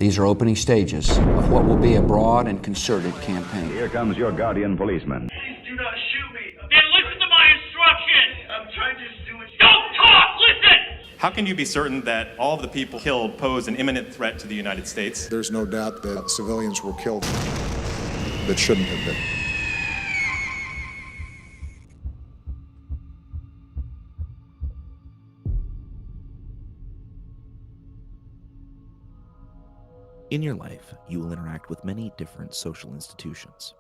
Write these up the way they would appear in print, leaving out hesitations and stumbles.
These are opening stages of what will be a broad and concerted campaign. Here comes your guardian policeman. Please do not shoot me. Then listen to my instructions. I'm trying to do it. Don't talk! Listen! How can you be certain that all of the people killed pose an imminent threat to the United States? There's no doubt that civilians were killed that shouldn't have been. In your life, you will interact with many different social institutions.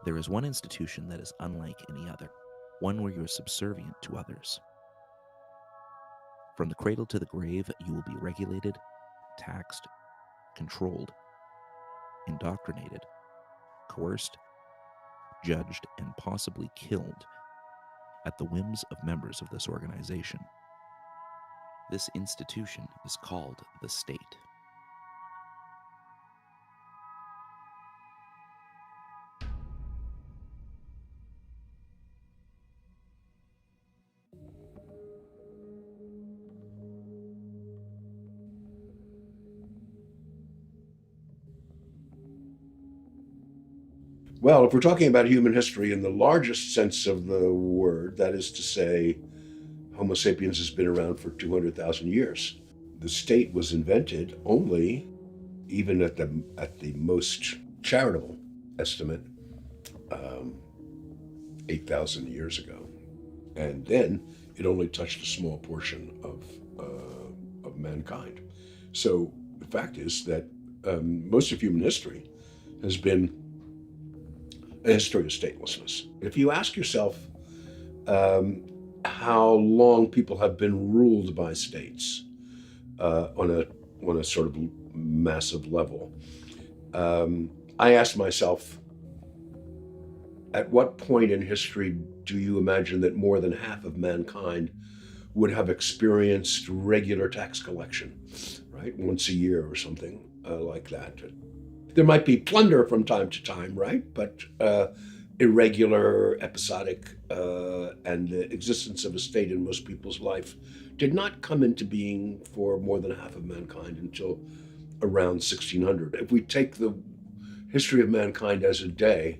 There is one institution that is unlike any other, one where you are subservient to others. From the cradle to the grave, you will be regulated, taxed, controlled, indoctrinated, coerced, judged, and possibly killed at the whims of members of this organization. This institution is called the state. Well, if we're talking about human history in the largest sense of the word, that is to say, Homo sapiens has been around for 200,000 years. The state was invented only, even at the most charitable estimate, 8,000 years ago. And then it only touched a small portion of mankind. So the fact is that most of human history has been a history of statelessness. If you ask yourself how long people have been ruled by states on a sort of massive level, I ask myself, at what point in history do you imagine that more than half of mankind would have experienced regular tax collection, right? Once a year or something like that. There might be plunder from time to time, right? But irregular, episodic, and the existence of a state in most people's life did not come into being for more than half of mankind until around 1600. If we take the history of mankind as a day,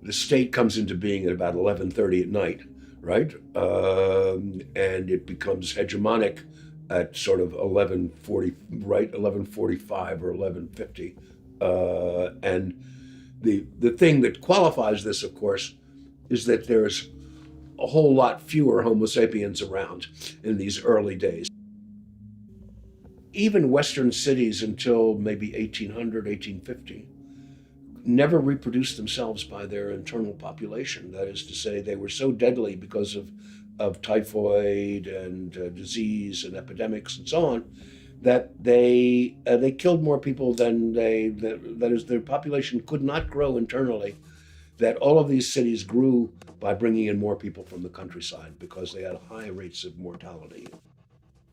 the state comes into being at about 11:30 at night, right? And it becomes hegemonic at sort of 11:40, right? 11:45 or 11:50. And the thing that qualifies this, of course, is that there's a whole lot fewer Homo sapiens around in these early days. Even Western cities until maybe 1800, 1850, never reproduced themselves by their internal population. That is to say, they were so deadly because of typhoid and disease and epidemics and so on, that they killed more people than that is, their population could not grow internally, that all of these cities grew by bringing in more people from the countryside because they had high rates of mortality.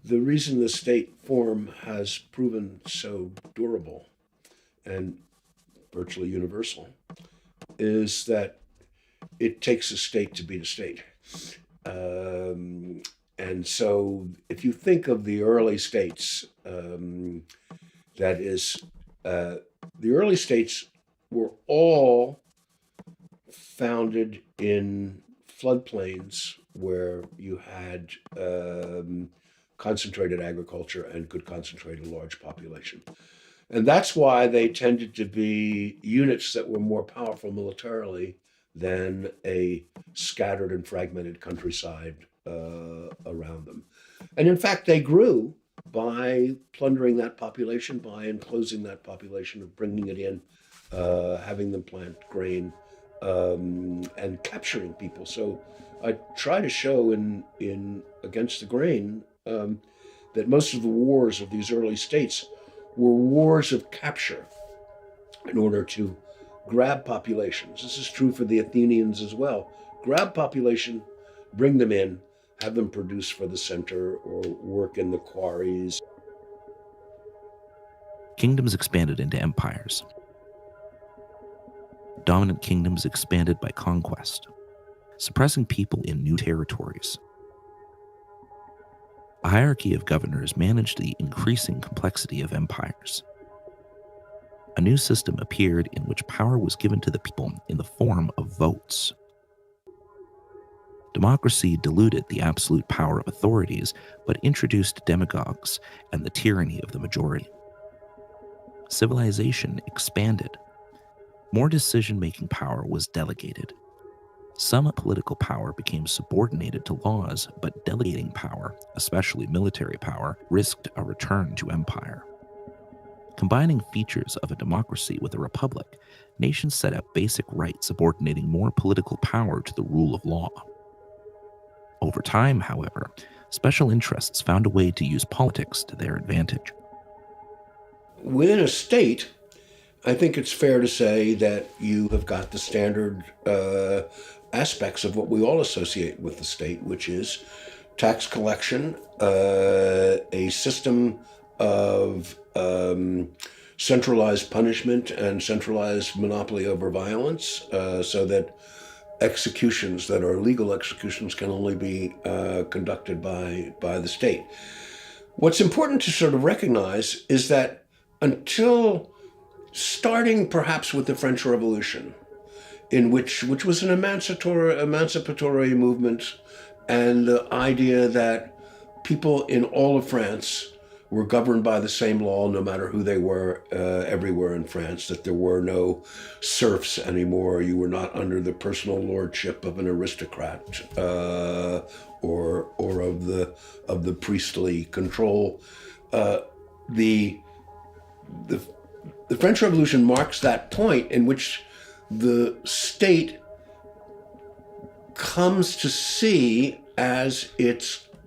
The reason the state form has proven so durable and virtually universal is that it takes a state to beat a state. And so if you think of the early states, that is, the early states were all founded in floodplains where you had concentrated agriculture and could concentrate a large population. And that's why they tended to be units that were more powerful militarily than a scattered and fragmented countryside around them. And in fact, they grew by plundering that population, by enclosing that population, of bringing it in, having them plant grain, and capturing people. So I try to show in Against the Grain that most of the wars of these early states were wars of capture in order to grab populations. This is true for the Athenians as well. Grab population, bring them in, have them produce for the center or work in the quarries. Kingdoms expanded into empires. Dominant kingdoms expanded by conquest, suppressing people in new territories. A hierarchy of governors managed the increasing complexity of empires. A new system appeared in which power was given to the people in the form of votes. Democracy diluted the absolute power of authorities, but introduced demagogues and the tyranny of the majority. Civilization expanded. More decision-making power was delegated. Some political power became subordinated to laws, but delegating power, especially military power, risked a return to empire. Combining features of a democracy with a republic, nations set up basic rights subordinating more political power to the rule of law. Over time, however, special interests found a way to use politics to their advantage. Within a state, I think it's fair to say that you have got the standard aspects of what we all associate with the state, which is tax collection, a system of centralized punishment and centralized monopoly over violence, so that executions that are legal executions can only be conducted by the state. What's important to sort of recognize is that until starting perhaps with the French Revolution, which was an emancipatory movement, and the idea that people in all of France were governed by the same law no matter who they were everywhere in France, that there were no serfs anymore. You were not under the personal lordship of an aristocrat or of the priestly control. The French Revolution marks that point in which the state comes to see as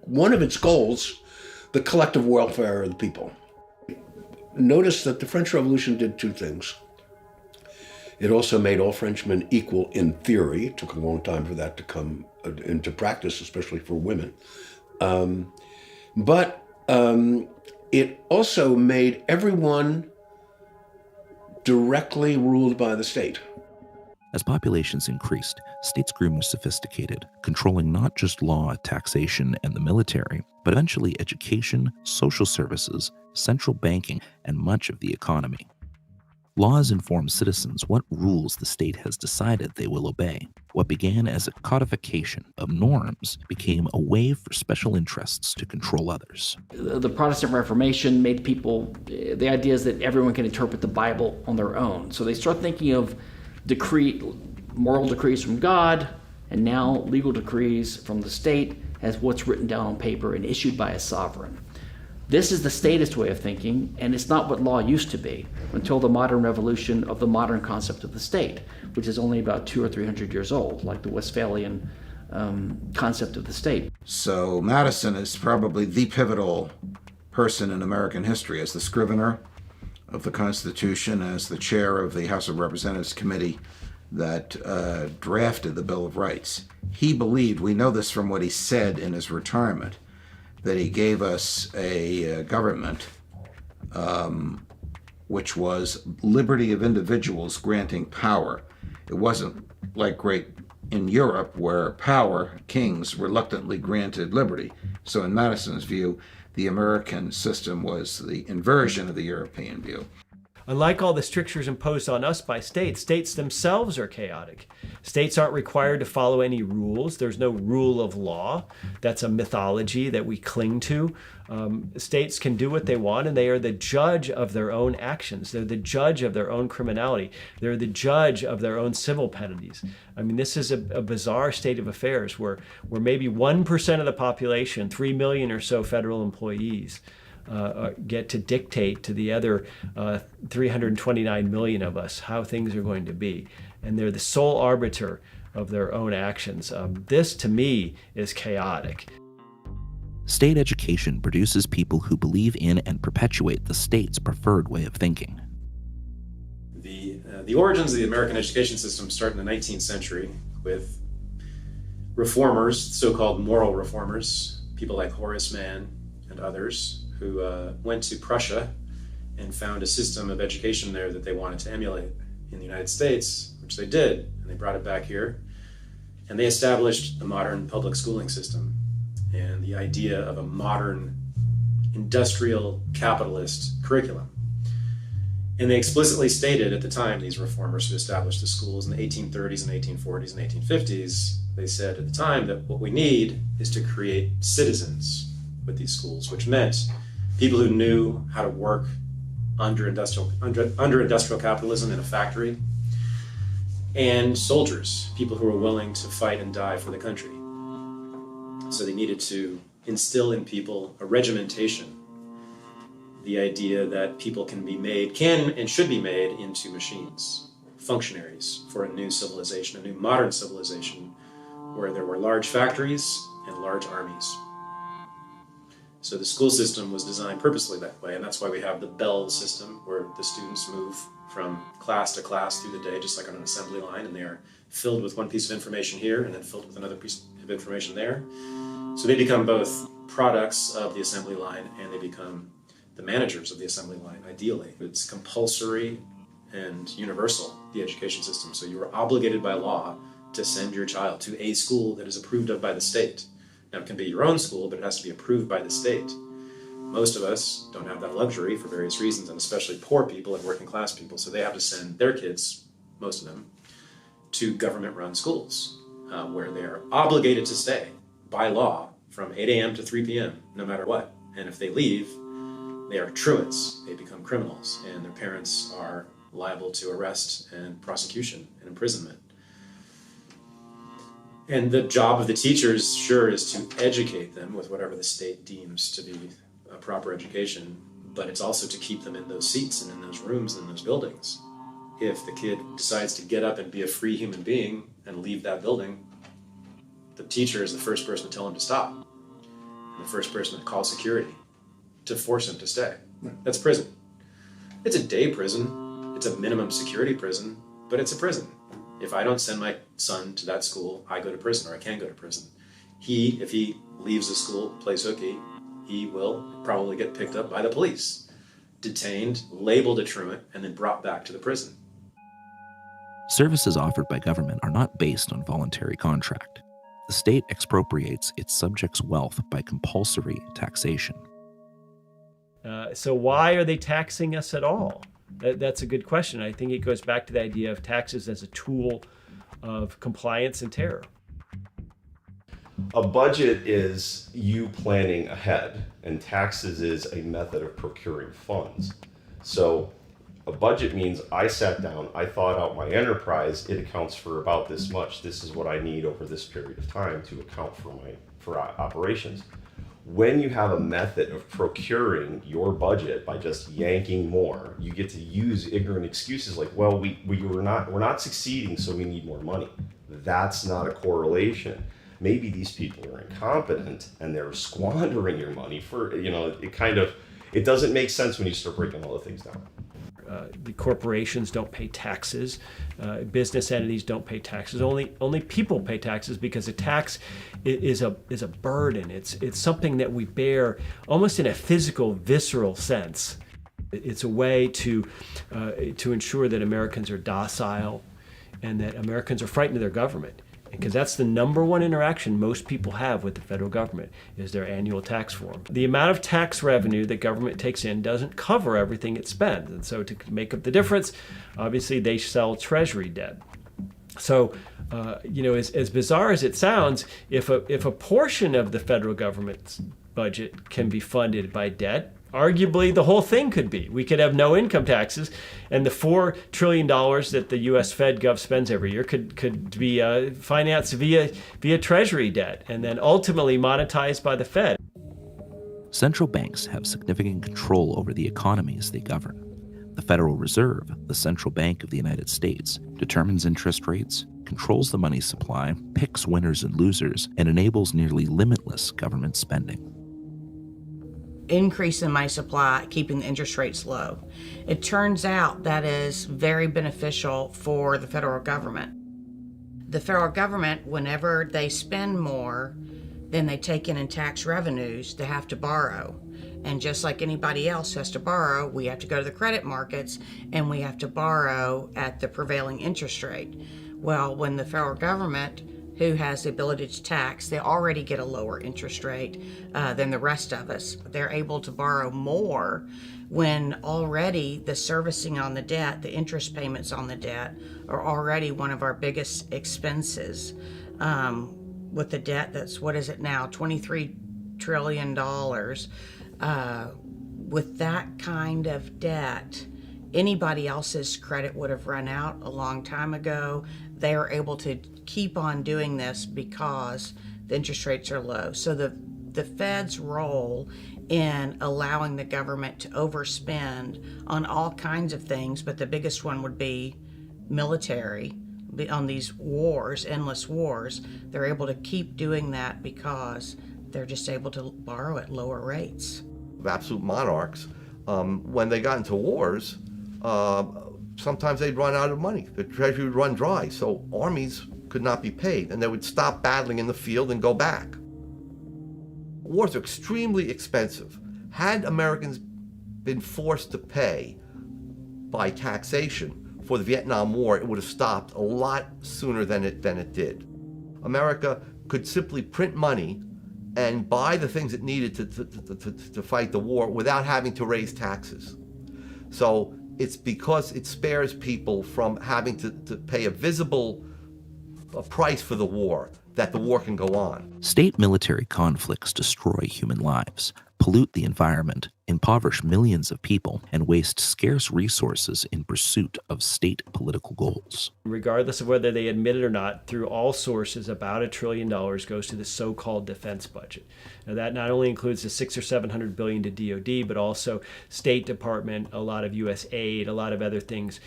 one of its goals the collective welfare of the people. Notice that the French Revolution did two things. It also made all Frenchmen equal in theory. It took a long time for that to come into practice, especially for women. But it also made everyone directly ruled by the state. As populations increased, states grew more sophisticated, controlling not just law, taxation, and the military, but eventually education, social services, central banking, and much of the economy. Laws inform citizens what rules the state has decided they will obey. What began as a codification of norms became a way for special interests to control others. The Protestant Reformation made people, the idea is that everyone can interpret the Bible on their own. So they start thinking of moral decrees from God, and now legal decrees from the state as what's written down on paper and issued by a sovereign. This is the statist way of thinking, and it's not what law used to be until the modern revolution of the modern concept of the state, which is only about 200 or 300 years old, like the Westphalian concept of the state. So Madison is probably the pivotal person in American history as the scrivener of the Constitution, as the chair of the House of Representatives committee that drafted the Bill of Rights. He believed, we know this from what he said in his retirement, that he gave us a government which was liberty of individuals granting power. It wasn't like in Europe where power, kings reluctantly granted liberty. So in Madison's view, the American system was the inversion of the European view. Unlike all the strictures imposed on us by states, states themselves are chaotic. States aren't required to follow any rules. There's no rule of law. That's a mythology that we cling to. States can do what they want, and they are the judge of their own actions. They're the judge of their own criminality. They're the judge of their own civil penalties. I mean, this is a bizarre state of affairs where maybe 1% of the population, 3 million or so federal employees, get to dictate to the other 329 million of us how things are going to be. And they're the sole arbiter of their own actions. This, to me, is chaotic. State education produces people who believe in and perpetuate the state's preferred way of thinking. The origins of the American education system start in the 19th century with reformers, so-called moral reformers, people like Horace Mann and others, who went to Prussia and found a system of education there that they wanted to emulate in the United States, which they did, and they brought it back here. And they established the modern public schooling system. and the idea of a modern industrial capitalist curriculum. And they explicitly stated at the time, these reformers who established the schools in the 1830s and 1840s and 1850s, they said at the time that what we need is to create citizens with these schools, which meant people who knew how to work under industrial capitalism in a factory, and soldiers, people who were willing to fight and die for the country. So they needed to instill in people a regimentation, the idea that people can and should be made into machines, functionaries for a new civilization, a new modern civilization, where there were large factories and large armies. So the school system was designed purposely that way, and that's why we have the bell system, where the students move from class to class through the day, just like on an assembly line, and they are filled with one piece of information here and then filled with another piece of information there. So they become both products of the assembly line and they become the managers of the assembly line, ideally. It's compulsory and universal, the education system. So you are obligated by law to send your child to a school that is approved of by the state. Now, it can be your own school, but it has to be approved by the state. Most of us don't have that luxury for various reasons, and especially poor people and working class people, so they have to send their kids, most of them, to government-run schools, where they are obligated to stay by law from 8 a.m. to 3 p.m., no matter what. And if they leave, they are truants. They become criminals, and their parents are liable to arrest and prosecution and imprisonment. And the job of the teachers, sure, is to educate them with whatever the state deems to be a proper education, but it's also to keep them in those seats and in those rooms and in those buildings. If the kid decides to get up and be a free human being and leave that building, the teacher is the first person to tell him to stop, and the first person to call security to force him to stay. That's prison. It's a day prison. It's a minimum security prison, but it's a prison. If I don't send my son to that school, I go to prison, or I can go to prison. If he leaves the school, plays hooky, he will probably get picked up by the police, detained, labeled a truant, and then brought back to the prison. Services offered by government are not based on voluntary contract. The state expropriates its subjects' wealth by compulsory taxation. So why are they taxing us at all? That's a good question. I think it goes back to the idea of taxes as a tool of compliance and terror. A budget is you planning ahead, and taxes is a method of procuring funds. So a budget means I sat down, I thought out my enterprise, it accounts for about this much. This is what I need over this period of time to account for operations. When you have a method of procuring your budget by just yanking more, you get to use ignorant excuses like, well, we're not succeeding, so we need more money. That's not a correlation. Maybe these people are incompetent and they're squandering your money for, it doesn't make sense when you start breaking all the things down. The corporations don't pay taxes. Business entities don't pay taxes. Only people pay taxes, because a tax is a burden. It's something that we bear almost in a physical, visceral sense. It's a way to ensure that Americans are docile and that Americans are frightened of their government. Because that's the number one interaction most people have with the federal government, is their annual tax form. The amount of tax revenue that government takes in doesn't cover everything it spends. And so to make up the difference, obviously they sell treasury debt. So, as bizarre as it sounds, if a portion of the federal government's budget can be funded by debt, arguably the whole thing could be. We could have no income taxes, and the $4 trillion that the U.S. Fed Gov spends every year could be financed via treasury debt, and then ultimately monetized by the Fed. Central banks have significant control over the economies they govern. The Federal Reserve, the central bank of the United States, determines interest rates, controls the money supply, picks winners and losers, and enables nearly limitless government spending. Increase in money supply, keeping the interest rates low. It turns out that is very beneficial for the federal government. The federal government, whenever they spend more than they take in tax revenues, they have to borrow. And just like anybody else who has to borrow, we have to go to the credit markets and we have to borrow at the prevailing interest rate. Well, when the federal government who has the ability to tax, they already get a lower interest rate than the rest of us. They're able to borrow more when already the servicing on the debt, the interest payments on the debt, are already one of our biggest expenses. With the debt that's, what is it now, $23 trillion. With that kind of debt, anybody else's credit would have run out a long time ago. They are able to keep on doing this because the interest rates are low. So the Fed's role in allowing the government to overspend on all kinds of things, but the biggest one would be military, on these wars, endless wars. They're able to keep doing that because they're just able to borrow at lower rates. Absolute monarchs, when they got into wars, sometimes they'd run out of money. The treasury would run dry, so armies could not be paid, and they would stop battling in the field and go back. Wars are extremely expensive. Had Americans been forced to pay by taxation for the Vietnam War, it would have stopped a lot sooner than it did. America could simply print money and buy the things it needed to fight the war without having to raise taxes. So it's because it spares people from having to pay a visible price for the war that the war can go on. State-military conflicts destroy human lives, pollute the environment, impoverish millions of people, and waste scarce resources in pursuit of state political goals. Regardless of whether they admit it or not, through all sources, about $1 trillion goes to the so-called defense budget. Now, that not only includes the $600 or $700 billion to DoD, but also State Department, a lot of U.S. aid, a lot of other things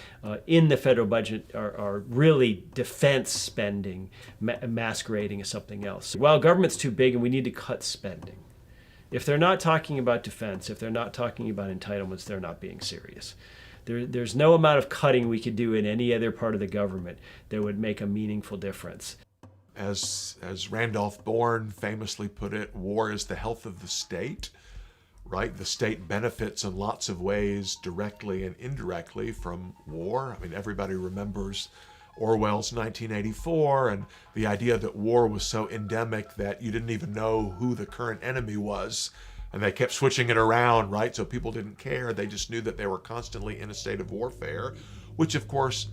in the federal budget are really defense spending, masquerading as something else. Well, government's too big and we need to cut spending. If they're not talking about defense, if they're not talking about entitlements, they're not being serious. There's no amount of cutting we could do in any other part of the government that would make a meaningful difference. As Randolph Bourne famously put it, war is the health of the state, right? The state benefits in lots of ways, directly and indirectly, from war. I mean, everybody remembers Orwell's 1984 and the idea that war was so endemic that you didn't even know who the current enemy was, and they kept switching it around, right? So people didn't care. They just knew that they were constantly in a state of warfare, which of course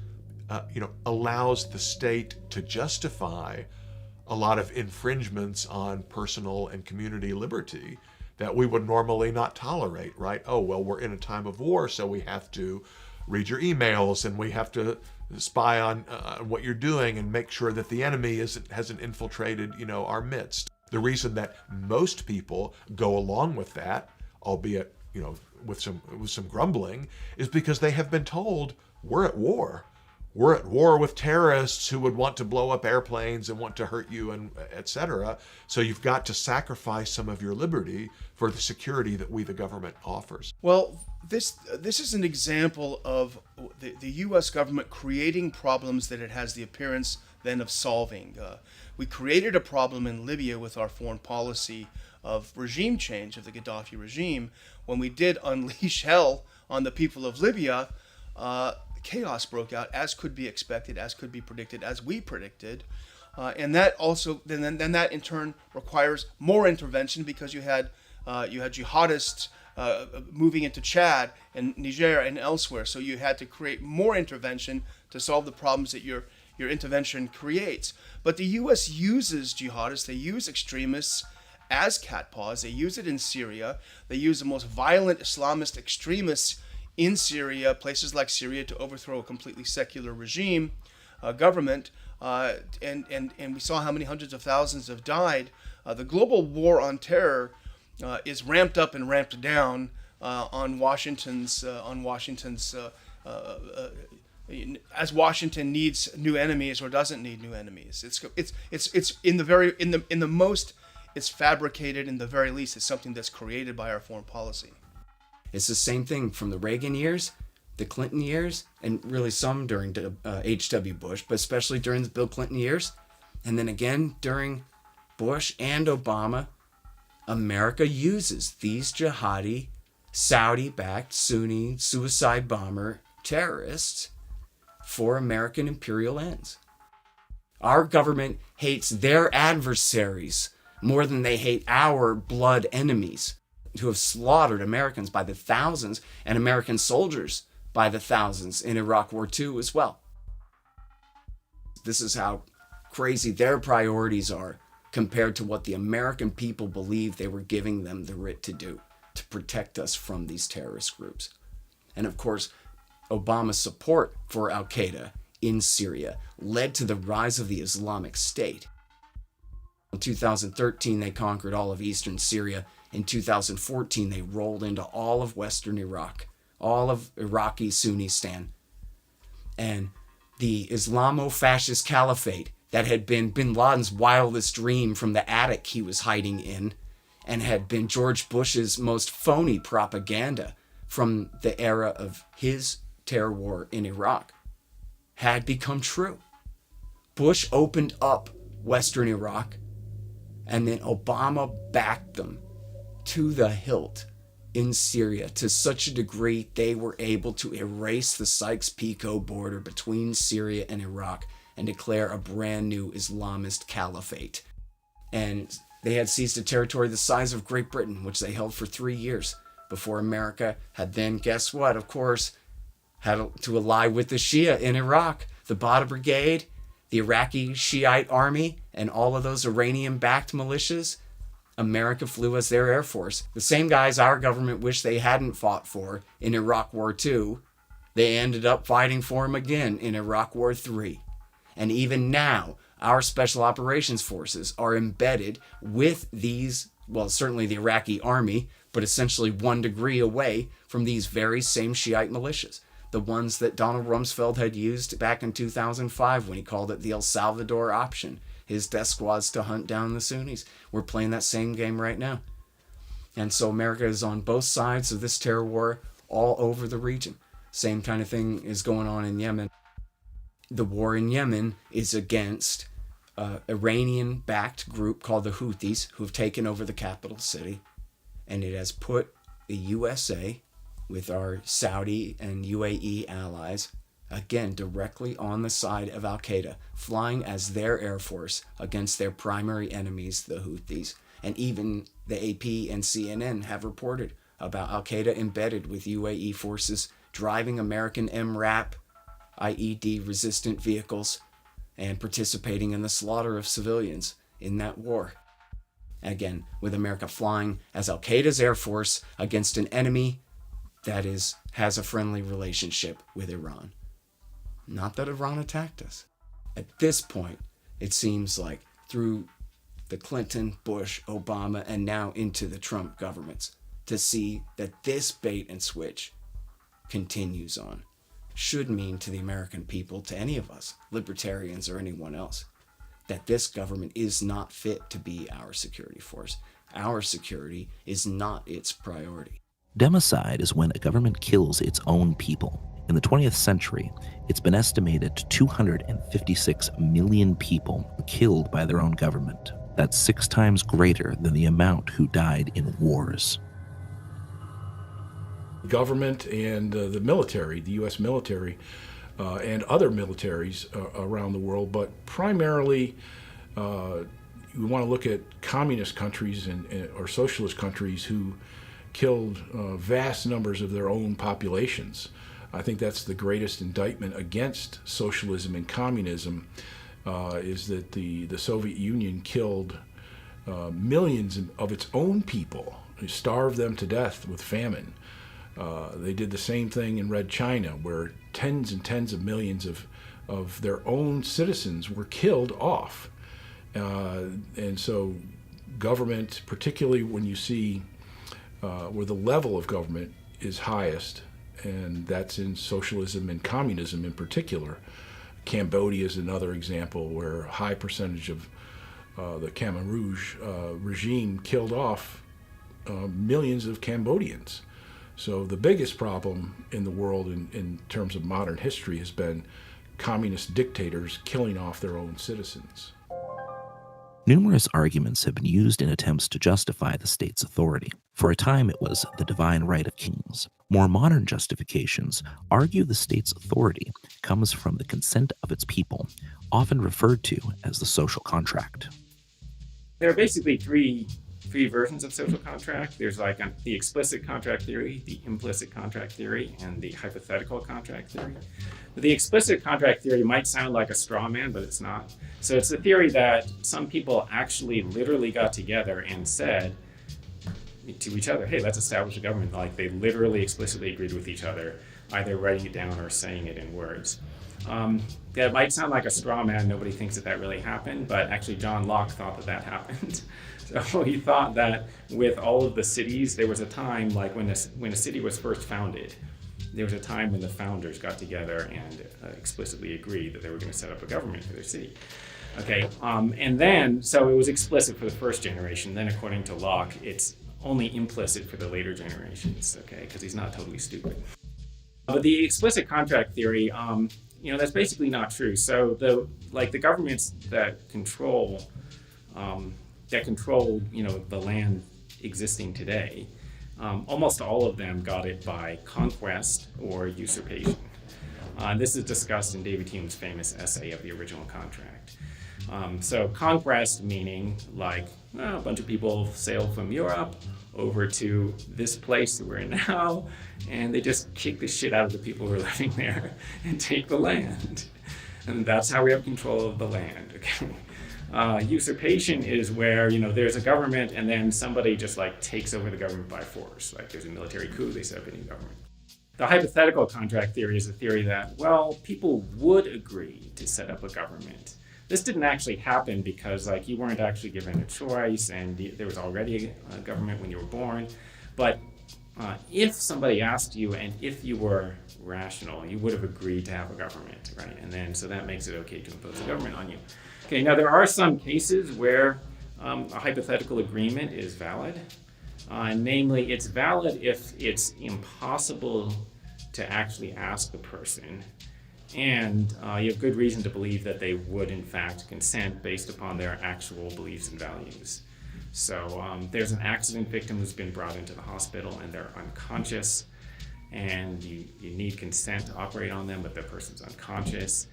allows the state to justify a lot of infringements on personal and community liberty that we would normally not tolerate, right? Oh, well, we're in a time of war, so we have to read your emails and we have to spy on what you're doing and make sure that the enemy hasn't infiltrated, our midst. The reason that most people go along with that, albeit, with some grumbling, is because they have been told we're at war. We're at war with terrorists who would want to blow up airplanes and want to hurt you, and etc. So you've got to sacrifice some of your liberty for the security that we, the government, offers. Well, this is an example of the U.S. government creating problems that it has the appearance then of solving. We created a problem in Libya with our foreign policy of regime change, of the Gaddafi regime. When we did unleash hell on the people of Libya, chaos broke out, as could be expected, as could be predicted, as we predicted. And that also, then that in turn requires more intervention, because you had jihadists moving into Chad and Niger and elsewhere. So you had to create more intervention to solve the problems that your intervention creates. But the U.S. uses jihadists, they use extremists as cat paws. They use it in Syria. They use the most violent Islamist extremists in Syria, places like Syria, to overthrow a completely secular regime, government, and we saw how many hundreds of thousands have died. The global war on terror is ramped up and ramped down on Washington's as Washington needs new enemies or doesn't need new enemies. It's in the most, it's fabricated in the very least. It's something that's created by our foreign policy. It's the same thing from the Reagan years, the Clinton years, and really some during H.W. Bush, but especially during the Bill Clinton years. And then again during Bush and Obama, America uses these jihadi, Saudi-backed Sunni suicide bomber terrorists for American imperial ends. Our government hates their adversaries more than they hate our blood enemies who have slaughtered Americans by the thousands and American soldiers by the thousands in Iraq War II as well. This is how crazy their priorities are compared to what the American people believe they were giving them the writ to do, to protect us from these terrorist groups. And of course, Obama's support for al-Qaeda in Syria led to the rise of the Islamic State. In 2013, they conquered all of eastern Syria. In 2014, they rolled into all of western Iraq, all of Iraqi Sunnistan. And the Islamo-fascist caliphate that had been bin Laden's wildest dream from the attic he was hiding in, and had been George Bush's most phony propaganda from the era of his terror war in Iraq, had become true. Bush opened up western Iraq, and then Obama backed them to the hilt in Syria to such a degree they were able to erase the Sykes-Picot border between Syria and Iraq and declare a brand new Islamist caliphate. And they had seized a territory the size of Great Britain, which they held for 3 years before America had then, guess what, of course, had to ally with the Shia in Iraq, the Badr Brigade, the Iraqi Shiite army, and all of those Iranian-backed militias. America flew as their air force. The same guys our government wished they hadn't fought for in Iraq War II, they ended up fighting for them again in Iraq War III. And even now, our special operations forces are embedded with these, well, certainly the Iraqi army, but essentially 1 degree away from these very same Shiite militias. The ones that Donald Rumsfeld had used back in 2005 when he called it the El Salvador option. His death squads to hunt down the Sunnis. We're playing that same game right now. And so America is on both sides of this terror war all over the region. Same kind of thing is going on in Yemen. The war in Yemen is against an Iranian-backed group called the Houthis, who have taken over the capital city. And it has put the USA, with our Saudi and UAE allies, again, directly on the side of al-Qaeda, flying as their air force against their primary enemies, the Houthis. And even the AP and CNN have reported about al-Qaeda embedded with UAE forces driving American MRAP, IED-resistant vehicles, and participating in the slaughter of civilians in that war. Again, with America flying as al-Qaeda's air force against an enemy that has a friendly relationship with Iran. Not that Iran attacked us. At this point, it seems like through the Clinton, Bush, Obama, and now into the Trump governments, to see that this bait and switch continues on should mean to the American people, to any of us, libertarians or anyone else, that this government is not fit to be our security force. Our security is not its priority. Democide is when a government kills its own people. In the 20th century, it's been estimated 256 million people were killed by their own government. That's 6 times greater than the amount who died in wars. Government and the military, the U.S. military, and other militaries around the world, but primarily you want to look at communist countries or socialist countries who killed vast numbers of their own populations. I think that's the greatest indictment against socialism and communism, is that the Soviet Union killed millions of its own people, starved them to death with famine. They did the same thing in Red China, where tens and tens of millions of their own citizens were killed off. And so government, particularly when you see where the level of government is highest, and that's in socialism and communism in particular. Cambodia is another example where a high percentage of the Khmer Rouge regime killed off millions of Cambodians. So the biggest problem in the world in terms of modern history has been communist dictators killing off their own citizens. Numerous arguments have been used in attempts to justify the state's authority. For a time, it was the divine right of kings. More modern justifications argue the state's authority comes from the consent of its people, often referred to as the social contract. There are basically three versions of social contract. There's the explicit contract theory, the implicit contract theory, and the hypothetical contract theory. But the explicit contract theory might sound like a straw man, but it's not. So it's the theory that some people actually literally got together and said to each other, hey, let's establish a government. Like they literally explicitly agreed with each other, either writing it down or saying it in words. That might sound like a straw man. Nobody thinks that really happened, but actually John Locke thought that happened. So he thought that with all of the cities, there was a time like when a city was first founded, there was a time when the founders got together and explicitly agreed that they were going to set up a government for their city. Okay, and then, so it was explicit for the first generation. Then according to Locke, it's only implicit for the later generations, okay, because he's not totally stupid. But the explicit contract theory, that's basically not true. So the governments that control, the land existing today, almost all of them got it by conquest or usurpation. This is discussed in David Hume's famous essay of the original contract. So conquest meaning a bunch of people sail from Europe over to this place that we're in now, and they just kick the shit out of the people who are living there and take the land. And that's how we have control of the land, okay? Usurpation is where, there's a government and then somebody just takes over the government by force. Like there's a military coup, they set up a new government. The hypothetical contract theory is a theory that, people would agree to set up a government. This didn't actually happen because you weren't actually given a choice and there was already a government when you were born. But if somebody asked you and if you were rational, you would have agreed to have a government, right? And then, so that makes it okay to impose a government on you. Okay, now there are some cases where a hypothetical agreement is valid. Namely, it's valid if it's impossible to actually ask the person and you have good reason to believe that they would in fact consent based upon their actual beliefs and values. So there's an accident victim who's been brought into the hospital and they're unconscious, and you need consent to operate on them, but the person's unconscious.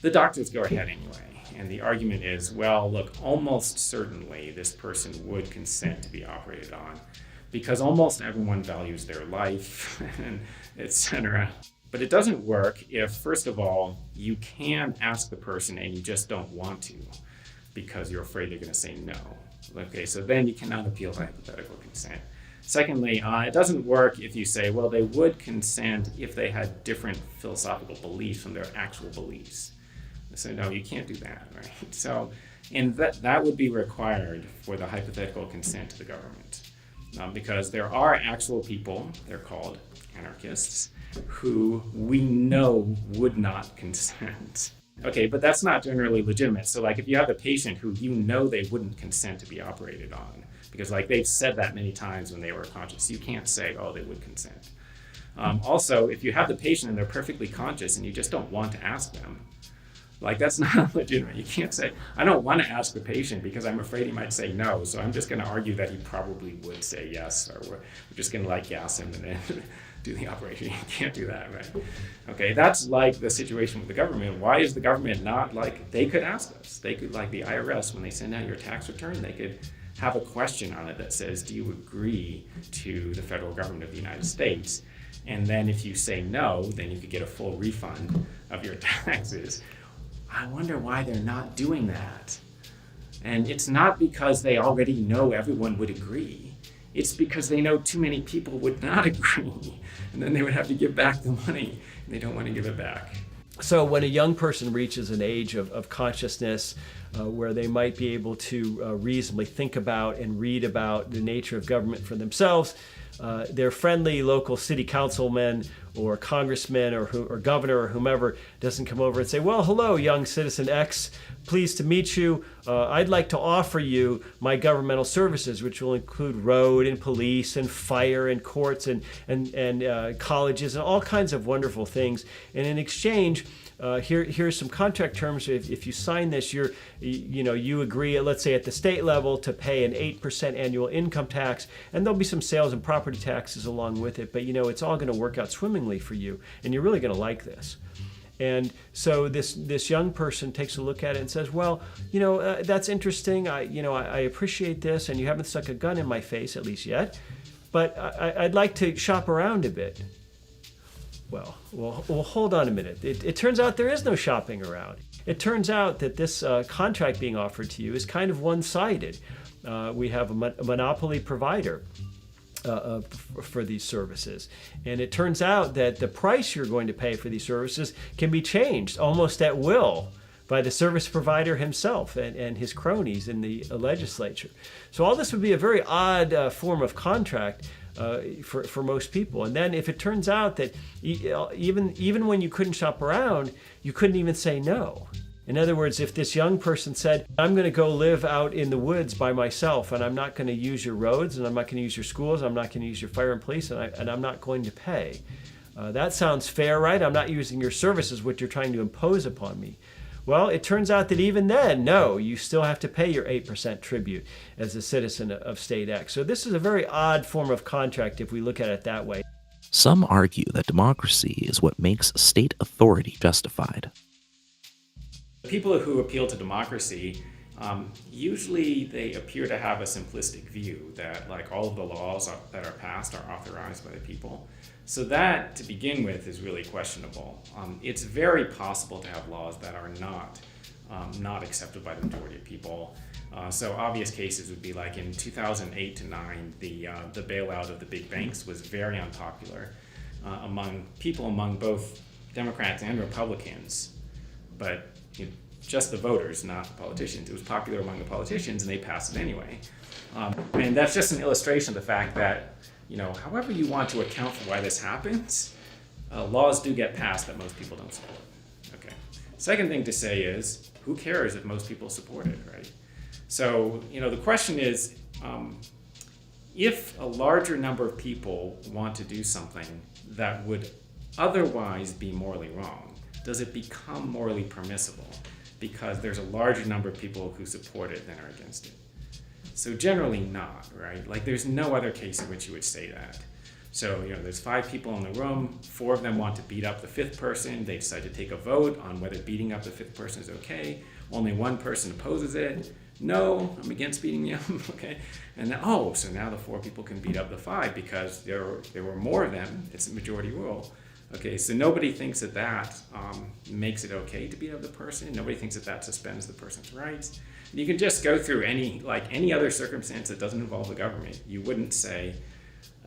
The doctors go ahead anyway, and the argument is, almost certainly this person would consent to be operated on because almost everyone values their life, and etc. But it doesn't work if, first of all, you can ask the person and you just don't want to because you're afraid they're going to say no. Okay, so then you cannot appeal to hypothetical consent. Secondly, it doesn't work if you say, they would consent if they had different philosophical beliefs from their actual beliefs. So no, you can't do that, right? So, and that would be required for the hypothetical consent to the government. Because there are actual people, they're called anarchists, who we know would not consent. Okay, but that's not generally legitimate. So if you have a patient who they wouldn't consent to be operated on, because they've said that many times when they were conscious, you can't say, they would consent. Also, if you have the patient and they're perfectly conscious and you just don't want to ask them, that's not legitimate. You can't say, I don't want to ask the patient because I'm afraid he might say no, so I'm just going to argue that he probably would say yes, or we're just going to gas him and then do the operation. You can't do that, right? Okay, that's the situation with the government. Why is the government not they could ask us. They could, the IRS, when they send out your tax return, they could have a question on it that says, do you agree to the federal government of the United States? And then if you say no, then you could get a full refund of your taxes. I wonder why they're not doing that. And it's not because they already know everyone would agree. It's because they know too many people would not agree. And then they would have to give back the money, and they don't want to give it back. So when a young person reaches an age of consciousness where they might be able to reasonably think about and read about the nature of government for themselves, their friendly local city councilman or congressman or governor or whomever doesn't come over and say, hello, young citizen X, pleased to meet you. I'd like to offer you my governmental services, which will include road and police and fire and courts and colleges and all kinds of wonderful things. And in exchange, here's some contract terms. If you sign this, you agree, let's say at the state level, to pay an 8% annual income tax, and there'll be some sales and property taxes along with it, but it's all going to work out swimmingly for you, and you're really going to like this. And so this young person takes a look at it and says, well, that's interesting. I appreciate this, and you haven't stuck a gun in my face, at least yet, but I'd like to shop around a bit. Well, hold on a minute. It turns out there is no shopping around. It turns out that this contract being offered to you is kind of one-sided. We have a monopoly provider for these services. And it turns out that the price you're going to pay for these services can be changed almost at will by the service provider himself and his cronies in the legislature. So all this would be a very odd form of contract for most people. And then if it turns out that even when you couldn't shop around, you couldn't even say no. In other words, if this young person said, I'm going to go live out in the woods by myself, and I'm not going to use your roads, and I'm not going to use your schools, I'm not going to use your fire and police, and I'm not going to pay. That sounds fair, right? I'm not using your services, what you're trying to impose upon me. Well, it turns out that even then, no, you still have to pay your 8% tribute as a citizen of State X. So this is a very odd form of contract if we look at it that way. Some argue that democracy is what makes state authority justified. People who appeal to democracy, usually they appear to have a simplistic view that all of the laws that are passed are authorized by the people. So that, to begin with, is really questionable. It's very possible to have laws that are not accepted by the majority of people. So obvious cases would be like in 2008 to 9, the bailout of the big banks was very unpopular among both Democrats and Republicans, but just the voters, not the politicians. It was popular among the politicians, and they passed it anyway. And that's just an illustration of the fact that, however you want to account for why this happens, laws do get passed that most people don't support. Okay. Second thing to say is, who cares if most people support it, right? So, the question is, if a larger number of people want to do something that would otherwise be morally wrong, does it become morally permissible because there's a larger number of people who support it than are against it? So generally not, right? There's no other case in which you would say that. So, there's 5 people in the room, 4 of them want to beat up the 5th person. They decide to take a vote on whether beating up the 5th person is okay. Only 1 person opposes it. No, I'm against beating you up, okay? And then, so now the 4 people can beat up the 5 because there were more of them. It's a majority rule. Okay, so nobody thinks that makes it okay to beat up the person. Nobody thinks that suspends the person's rights. And you can just go through any other circumstance that doesn't involve the government. You wouldn't say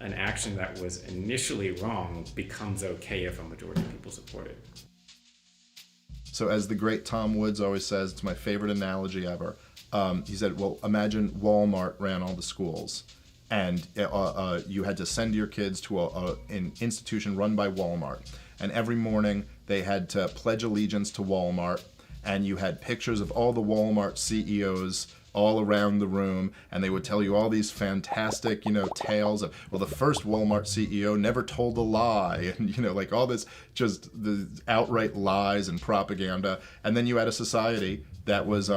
an action that was initially wrong becomes okay if a majority of people support it. So as the great Tom Woods always says, it's my favorite analogy ever. He said, well, imagine Walmart ran all the schools, and you had to send your kids to an institution run by Walmart. And every morning they had to pledge allegiance to Walmart, and you had pictures of all the Walmart CEOs all around the room, and they would tell you all these fantastic, tales of, well, the first Walmart CEO never told a lie, and, all this, just the outright lies and propaganda. And then you had a society that was,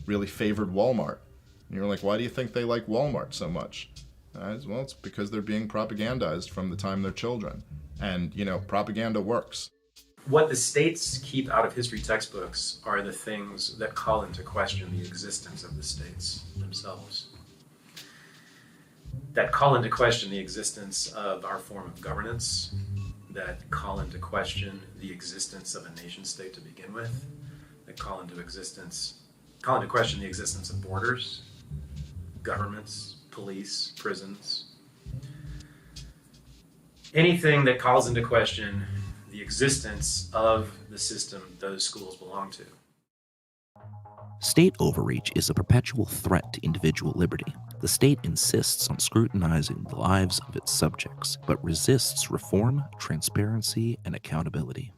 really favored Walmart. And you're like, why do you think they like Walmart so much? Well, it's because they're being propagandized from the time they're children. And, propaganda works. What the states keep out of history textbooks are the things that call into question the existence of the states themselves. That call into question the existence of our form of governance, that call into question the existence of a nation state to begin with, that call into question the existence of borders, governments, police, prisons. Anything that calls into question the existence of the system those schools belong to. State overreach is a perpetual threat to individual liberty. The state insists on scrutinizing the lives of its subjects, but resists reform, transparency, and accountability.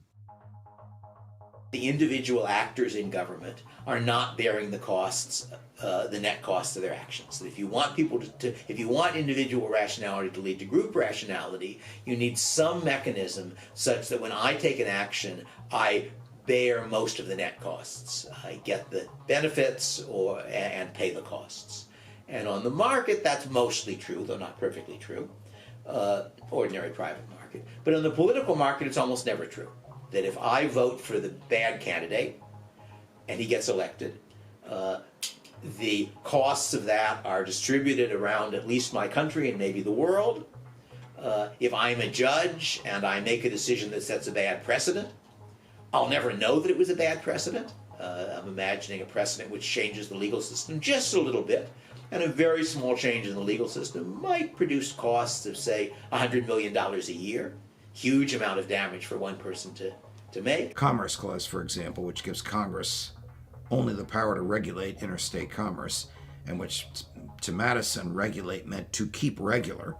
The individual actors in government are not bearing the costs, the net costs of their actions. So if you want people if you want individual rationality to lead to group rationality, you need some mechanism such that when I take an action, I bear most of the net costs. I get the benefits and pay the costs. And on the market, that's mostly true, though not perfectly true, ordinary private market. But in the political market, it's almost never true. That if I vote for the bad candidate and he gets elected, the costs of that are distributed around at least my country and maybe the world. If I'm a judge and I make a decision that sets a bad precedent, I'll never know that it was a bad precedent. I'm imagining a precedent which changes the legal system just a little bit, and a very small change in the legal system might produce costs of, say, $100 million a year. Huge amount of damage for one person to make. Commerce Clause, for example, which gives Congress only the power to regulate interstate commerce, and which to Madison regulate meant to keep regular.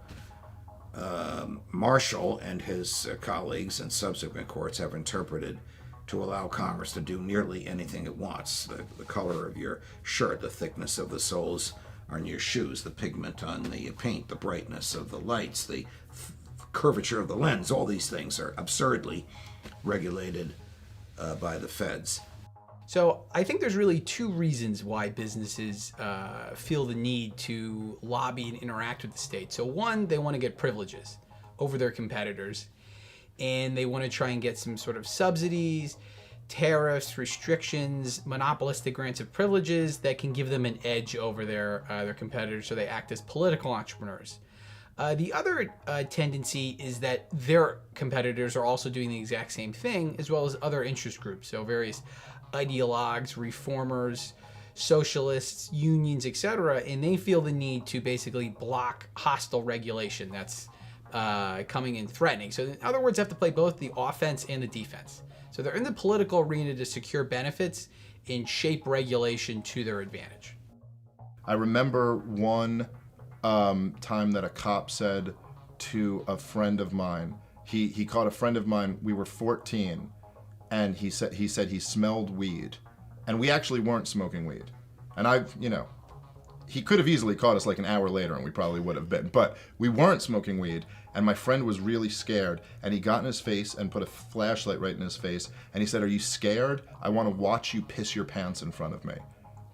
Marshall and his colleagues in subsequent courts have interpreted to allow Congress to do nearly anything it wants. The color of your shirt, the thickness of the soles on your shoes, the pigment on the paint, the brightness of the lights, the curvature of the lens, all these things are absurdly regulated by the feds. So I think there's really two reasons why businesses feel the need to lobby and interact with the state. So one, they want to get privileges over their competitors, and they want to try and get some sort of subsidies, tariffs, restrictions, monopolistic grants of privileges that can give them an edge over their competitors, so they act as political entrepreneurs. The other tendency is that their competitors are also doing the exact same thing, as well as other interest groups, so various ideologues, reformers, socialists, unions, etc., and they feel the need to basically block hostile regulation that's coming in threatening. So in other words, they have to play both the offense and the defense. So they're in the political arena to secure benefits and shape regulation to their advantage. I remember one time that a cop said to a friend of mine, he caught a friend of mine, we were 14, and he said he smelled weed, and we actually weren't smoking weed. And he could have easily caught us like an hour later and we probably would have been, but we weren't smoking weed, and my friend was really scared, and he got in his face and put a flashlight right in his face, and he said, "Are you scared? I want to watch you piss your pants in front of me,"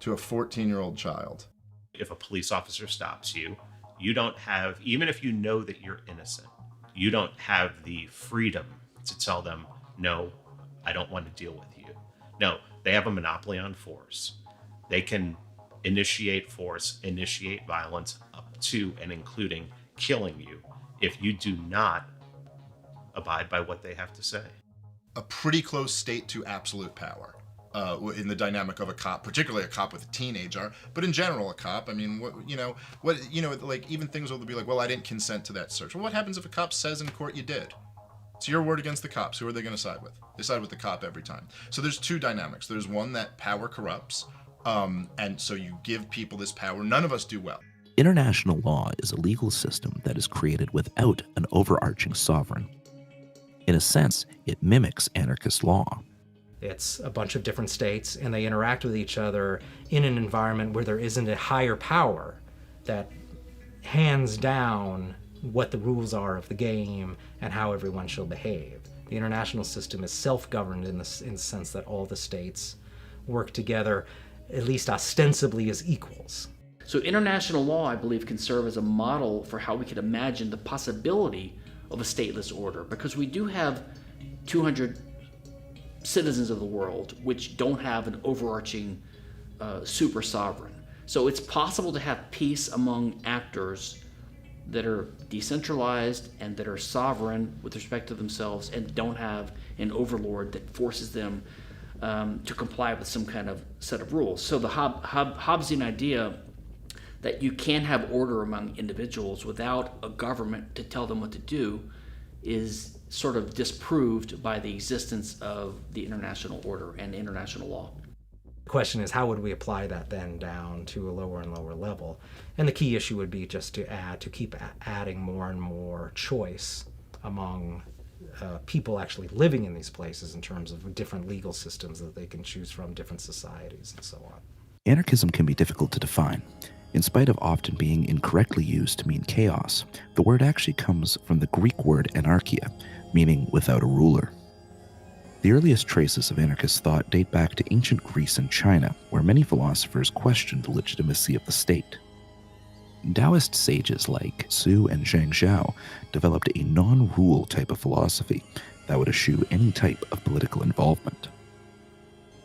to a 14-year-old child. If a police officer stops you, you don't have, even if you know that you're innocent, you don't have the freedom to tell them, "No, I don't want to deal with you." No, they have a monopoly on force. They can initiate force, initiate violence up to and including killing you if you do not abide by what they have to say. A pretty close state to absolute power in the dynamic of a cop, particularly a cop with a teenager, but in general a cop. I mean, like even things will be like, "Well, I didn't consent to that search." Well, what happens if a cop says in court you did? It's your word against the cops. Who are they going to side with? They side with the cop every time. So there's two dynamics. There's one that power corrupts, and so you give people this power. None of us do well. International law is a legal system that is created without an overarching sovereign. In a sense, it mimics anarchist law. It's a bunch of different states, and they interact with each other in an environment where there isn't a higher power that hands down what the rules are of the game and how everyone shall behave. The international system is self-governed in the sense that all the states work together, at least ostensibly, as equals. So international law, I believe, can serve as a model for how we could imagine the possibility of a stateless order, because we do have 200 citizens of the world which don't have an overarching super sovereign. So it's possible to have peace among actors that are decentralized and that are sovereign with respect to themselves and don't have an overlord that forces them to comply with some kind of set of rules. So the Hobbesian idea that you can have order among individuals without a government to tell them what to do is sort of disproved by the existence of the international order and international law. The question is, how would we apply that then down to a lower and lower level? And the key issue would be just to keep adding more and more choice among people actually living in these places in terms of different legal systems that they can choose from, different societies, and so on. Anarchism can be difficult to define. In spite of often being incorrectly used to mean chaos, the word actually comes from the Greek word anarchia, meaning without a ruler. The earliest traces of anarchist thought date back to ancient Greece and China, where many philosophers questioned the legitimacy of the state. Taoist sages like Su and Zhang Zhao developed a non-rule type of philosophy that would eschew any type of political involvement.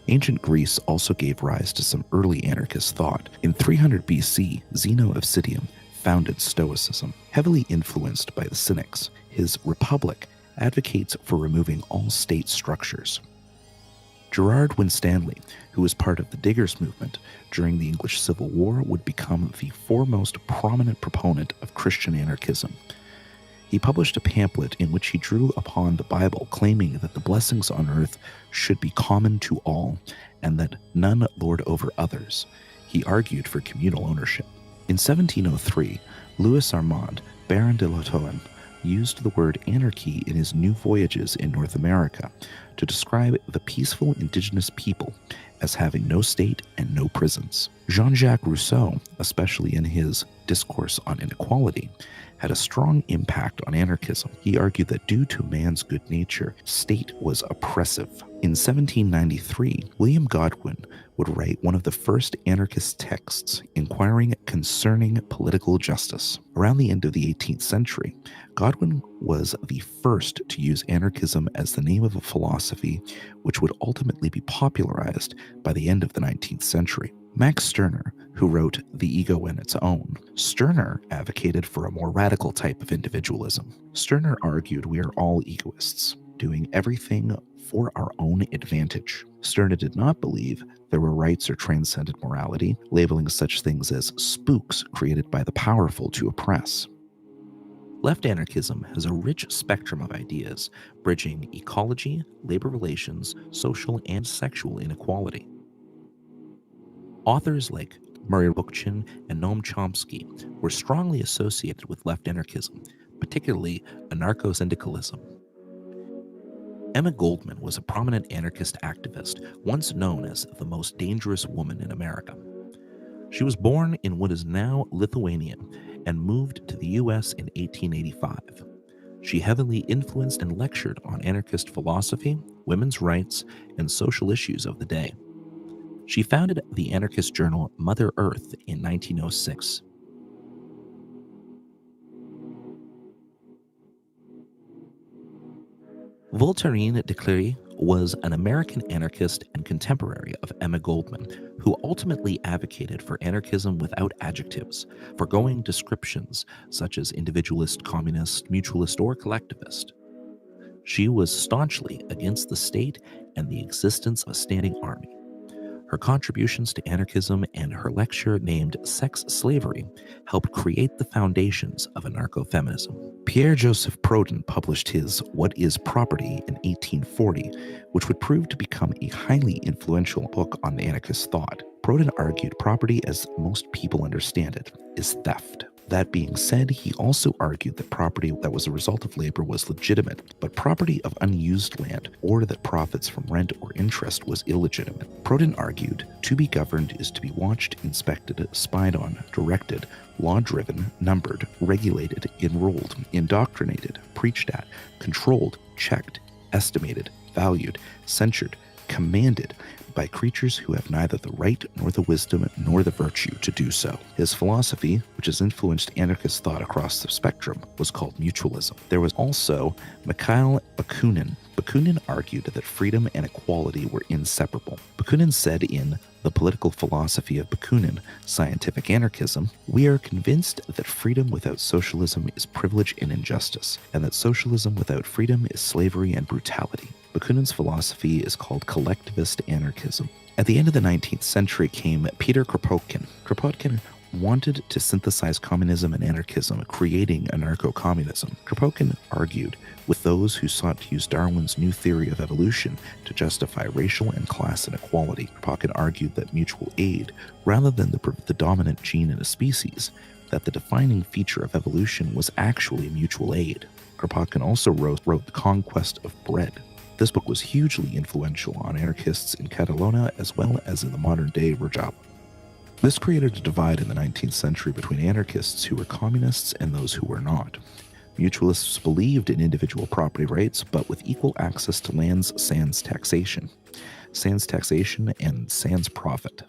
Ancient Greece also gave rise to some early anarchist thought. In 300 BC, Zeno of Citium founded Stoicism. Heavily influenced by the Cynics, his Republic advocates for removing all state structures. Gerard Winstanley, who was part of the Diggers movement during the English Civil War, would become the foremost prominent proponent of Christian anarchism. He published a pamphlet in which he drew upon the Bible, claiming that the blessings on earth should be common to all, and that none lord over others. He argued for communal ownership. In 1703, Louis Armand, Baron de Lautoin, used the word anarchy in his New Voyages in North America to describe the peaceful indigenous people as having no state and no prisons. Jean-Jacques Rousseau, especially in his Discourse on Inequality, had a strong impact on anarchism. He argued that due to man's good nature, state was oppressive. In 1793, William Godwin would write one of the first anarchist texts inquiring concerning political justice. Around the end of the 18th century, Godwin was the first to use anarchism as the name of a philosophy which would ultimately be popularized by the end of the 19th century. Max Stirner, who wrote The Ego and Its Own, Stirner advocated for a more radical type of individualism. Stirner argued we are all egoists, doing everything for our own advantage. Stirner did not believe there were rights or transcendent morality, labeling such things as spooks created by the powerful to oppress. Left anarchism has a rich spectrum of ideas, bridging ecology, labor relations, social and sexual inequality. Authors like Murray Bookchin and Noam Chomsky were strongly associated with left anarchism, particularly anarcho-syndicalism. Emma Goldman was a prominent anarchist activist, once known as the most dangerous woman in America. She was born in what is now Lithuania and moved to the U.S. in 1885. She heavily influenced and lectured on anarchist philosophy, women's rights, and social issues of the day. She founded the anarchist journal Mother Earth in 1906. Voltairine de Cleyre was an American anarchist and contemporary of Emma Goldman, who ultimately advocated for anarchism without adjectives, foregoing descriptions such as individualist, communist, mutualist, or collectivist. She was staunchly against the state and the existence of a standing army. Her contributions to anarchism and her lecture named Sex Slavery helped create the foundations of anarcho-feminism. Pierre-Joseph Proudhon published his What is Property in 1840, which would prove to become a highly influential book on anarchist thought. Proudhon argued property, as most people understand it, is theft. That being said, he also argued that property that was a result of labor was legitimate, but property of unused land or that profits from rent or interest was illegitimate. Proudhon argued, to be governed is to be watched, inspected, spied on, directed, law-driven, numbered, regulated, enrolled, indoctrinated, preached at, controlled, checked, estimated, valued, censured, commanded by creatures who have neither the right nor the wisdom nor the virtue to do so. His philosophy, which has influenced anarchist thought across the spectrum, was called mutualism. There was also Mikhail Bakunin. Bakunin argued that freedom and equality were inseparable. Bakunin said in The Political Philosophy of Bakunin, Scientific Anarchism, we are convinced that freedom without socialism is privilege and injustice, and that socialism without freedom is slavery and brutality. Bakunin's philosophy is called collectivist anarchism. At the end of the 19th century came Peter Kropotkin. Kropotkin wanted to synthesize communism and anarchism, creating anarcho-communism. Kropotkin argued with those who sought to use Darwin's new theory of evolution to justify racial and class inequality. Kropotkin argued that mutual aid, rather than the dominant gene in a species, that the defining feature of evolution was actually mutual aid. Kropotkin also wrote The Conquest of Bread. This book was hugely influential on anarchists in Catalonia as well as in the modern-day Rojava. This created a divide in the 19th century between anarchists who were communists and those who were not. Mutualists believed in individual property rights, but with equal access to lands sans taxation and sans profit.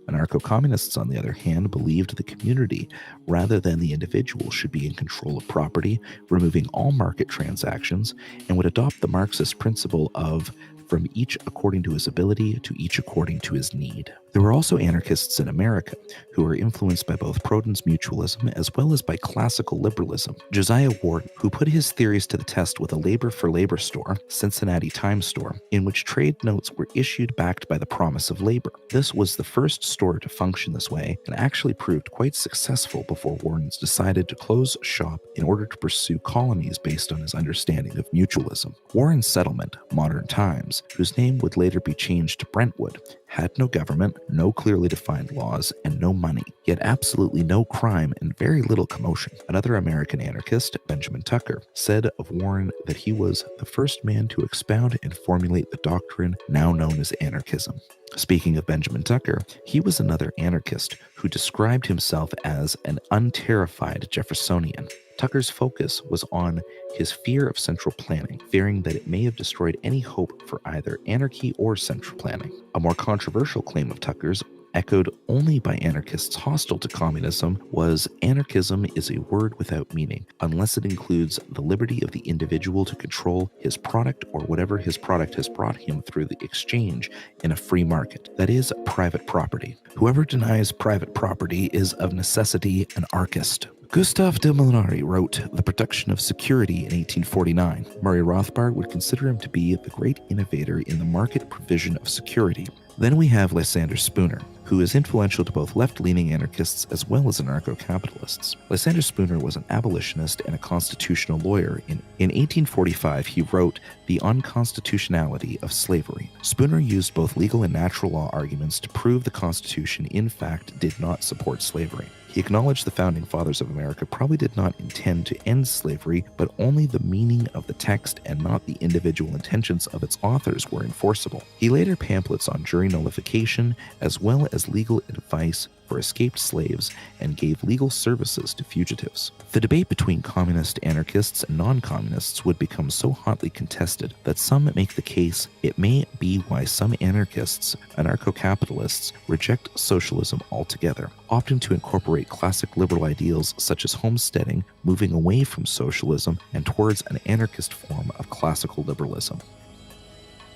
Anarcho-communists, on the other hand, believed the community rather than the individual should be in control of property, removing all market transactions, and would adopt the Marxist principle of from each according to his ability to each according to his need. There were also anarchists in America who were influenced by both Proudhon's mutualism as well as by classical liberalism. Josiah Warden, who put his theories to the test with a labor-for-labor store, Cincinnati Times store, in which trade notes were issued backed by the promise of labor. This was the first store to function this way and actually proved quite successful before Warden's decided to close shop in order to pursue colonies based on his understanding of mutualism. Warren's settlement, Modern Times, whose name would later be changed to Brentwood, had no government, no clearly defined laws, and no money, yet absolutely no crime and very little commotion. Another American anarchist, Benjamin Tucker, said of Warren that he was the first man to expound and formulate the doctrine now known as anarchism. Speaking of Benjamin Tucker, he was another anarchist who described himself as an unterrified Jeffersonian. Tucker's focus was on his fear of central planning, fearing that it may have destroyed any hope for either anarchy or central planning. A more controversial claim of Tucker's, echoed only by anarchists hostile to communism, was anarchism is a word without meaning, unless it includes the liberty of the individual to control his product or whatever his product has brought him through the exchange in a free market, that is, private property. Whoever denies private property is of necessity an anarchist. Gustave de Molinari wrote The Production of Security in 1849. Murray Rothbard would consider him to be the great innovator in the market provision of security. Then we have Lysander Spooner, who is influential to both left-leaning anarchists as well as anarcho-capitalists. Lysander Spooner was an abolitionist and a constitutional lawyer. In 1845, he wrote The Unconstitutionality of Slavery. Spooner used both legal and natural law arguments to prove the Constitution in fact did not support slavery. He acknowledged the Founding Fathers of America probably did not intend to end slavery, but only the meaning of the text and not the individual intentions of its authors were enforceable. He later pamphlets on jury nullification, as well as legal advice for escaped slaves, and gave legal services to fugitives. The debate between communist anarchists and non-communists would become so hotly contested that some make the case it may be why some anarchists, anarcho-capitalists, reject socialism altogether, opting to incorporate classic liberal ideals such as homesteading, moving away from socialism and towards an anarchist form of classical liberalism.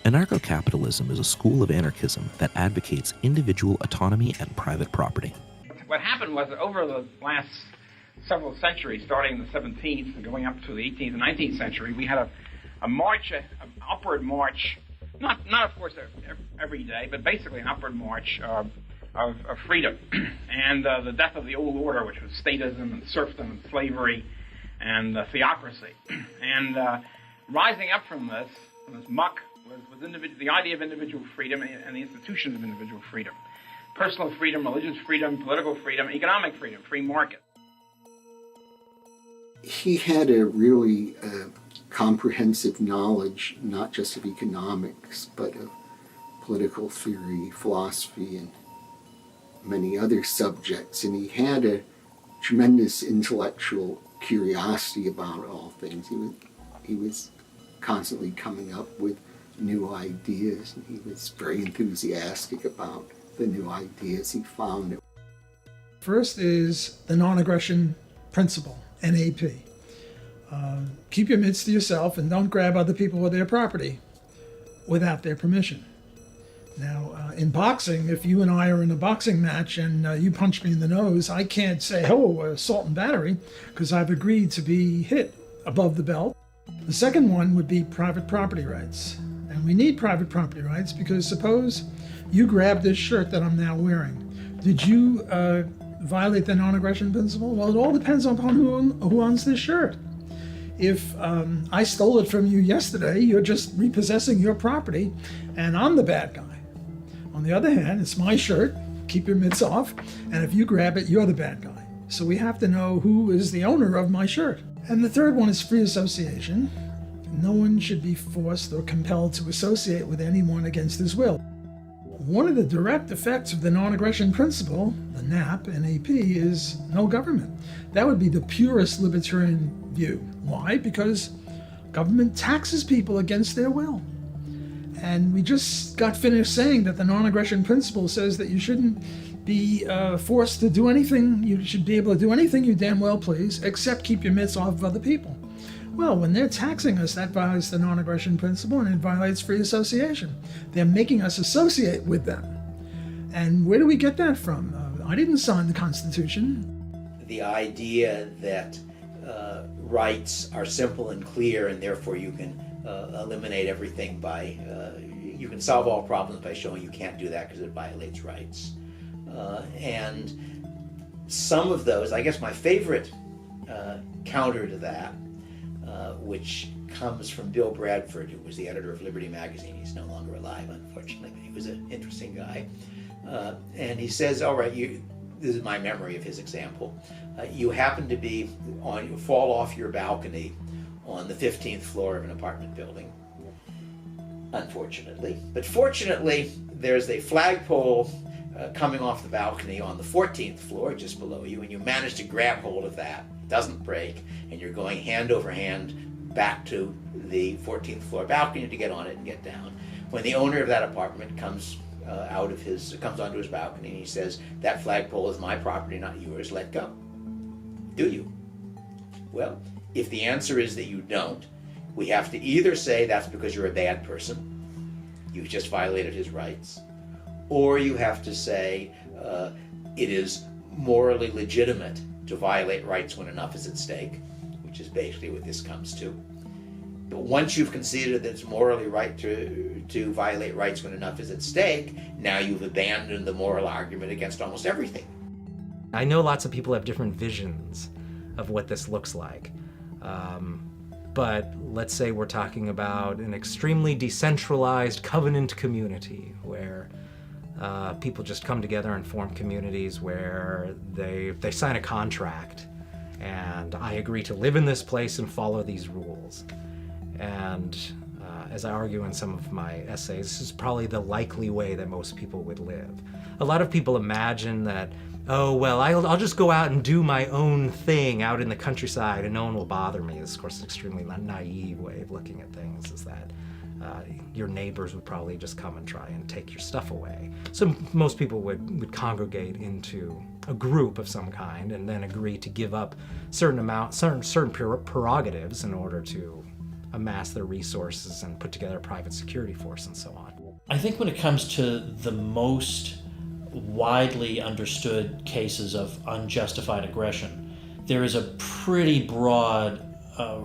Anarcho-capitalism is a school of anarchism that advocates individual autonomy and private property. What happened was that over the last several centuries, starting in the 17th and going up to the 18th and 19th century, we had a march, an upward march, not of course every day, but basically an upward march of freedom and the death of the old order, which was statism and serfdom and slavery and theocracy. And rising up from this muck, was the idea of individual freedom and the institutions of individual freedom. Personal freedom, religious freedom, political freedom, economic freedom, free market. He had a really comprehensive knowledge, not just of economics, but of political theory, philosophy, and many other subjects. And he had a tremendous intellectual curiosity about all things. He was constantly coming up with new ideas, and he was very enthusiastic about the new ideas he found. First is the non-aggression principle, NAP. Keep your mitts to yourself and don't grab other people with their property without their permission. Now, in boxing, if you and I are in a boxing match and you punch me in the nose, I can't say, oh, assault and battery, because I've agreed to be hit above the belt. The second one would be private property rights. And we need private property rights because suppose you grab this shirt that I'm now wearing. Did you violate the non-aggression principle? Well, it all depends upon who owns this shirt. If I stole it from you yesterday, you're just repossessing your property, and I'm the bad guy. On the other hand, it's my shirt, keep your mitts off, and if you grab it, you're the bad guy. So we have to know who is the owner of my shirt. And the third one is free association. No one should be forced or compelled to associate with anyone against his will. One of the direct effects of the non-aggression principle, the NAP, NAP, is no government. That would be the purest libertarian view. Why? Because government taxes people against their will. And we just got finished saying that the non-aggression principle says that you shouldn't be forced to do anything. You should be able to do anything you damn well please, except keep your mitts off of other people. Well, when they're taxing us, that violates the non-aggression principle and it violates free association. They're making us associate with them. And where do we get that from? I didn't sign the Constitution. The idea that rights are simple and clear and therefore you can eliminate everything by, you can solve all problems by showing you can't do that because it violates rights. And some of those, I guess my favorite counter to that, which comes from Bill Bradford, who was the editor of Liberty Magazine. He's no longer alive, unfortunately, but he was an interesting guy. And he says, all right, this is my memory of his example. You happen to be you fall off your balcony on the 15th floor of an apartment building, unfortunately. But fortunately, there's a flagpole coming off the balcony on the 14th floor, just below you, and you manage to grab hold of that. It doesn't break, and you're going hand over hand back to the 14th floor balcony to get on it and get down. When the owner of that apartment comes onto his balcony and he says, "That flagpole is my property, not yours, let go." Do you? Well, if the answer is that you don't, we have to either say that's because you're a bad person, you've just violated his rights, or you have to say it is morally legitimate to violate rights when enough is at stake, which is basically what this comes to. But once you've conceded that it's morally right to violate rights when enough is at stake, now you've abandoned the moral argument against almost everything. I know lots of people have different visions of what this looks like. But let's say we're talking about an extremely decentralized covenant community where people just come together and form communities where they sign a contract and I agree to live in this place and follow these rules. And as I argue in some of my essays, this is probably the likely way that most people would live. A lot of people imagine that, oh, well, I'll just go out and do my own thing out in the countryside and no one will bother me. This, of course, is an extremely naive way of looking at things, is that your neighbors would probably just come and try and take your stuff away. So most people would congregate into a group of some kind and then agree to give up certain prerogatives in order to amass their resources and put together a private security force and so on. I think when it comes to the most widely understood cases of unjustified aggression, there is a pretty broad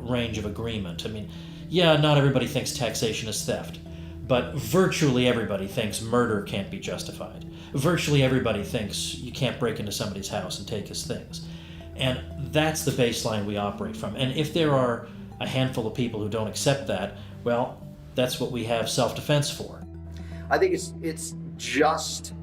range of agreement. I mean, yeah, not everybody thinks taxation is theft, but virtually everybody thinks murder can't be justified. Virtually everybody thinks you can't break into somebody's house and take his things. And that's the baseline we operate from. And if there are a handful of people who don't accept that, well, that's what we have self-defense for. I think it's just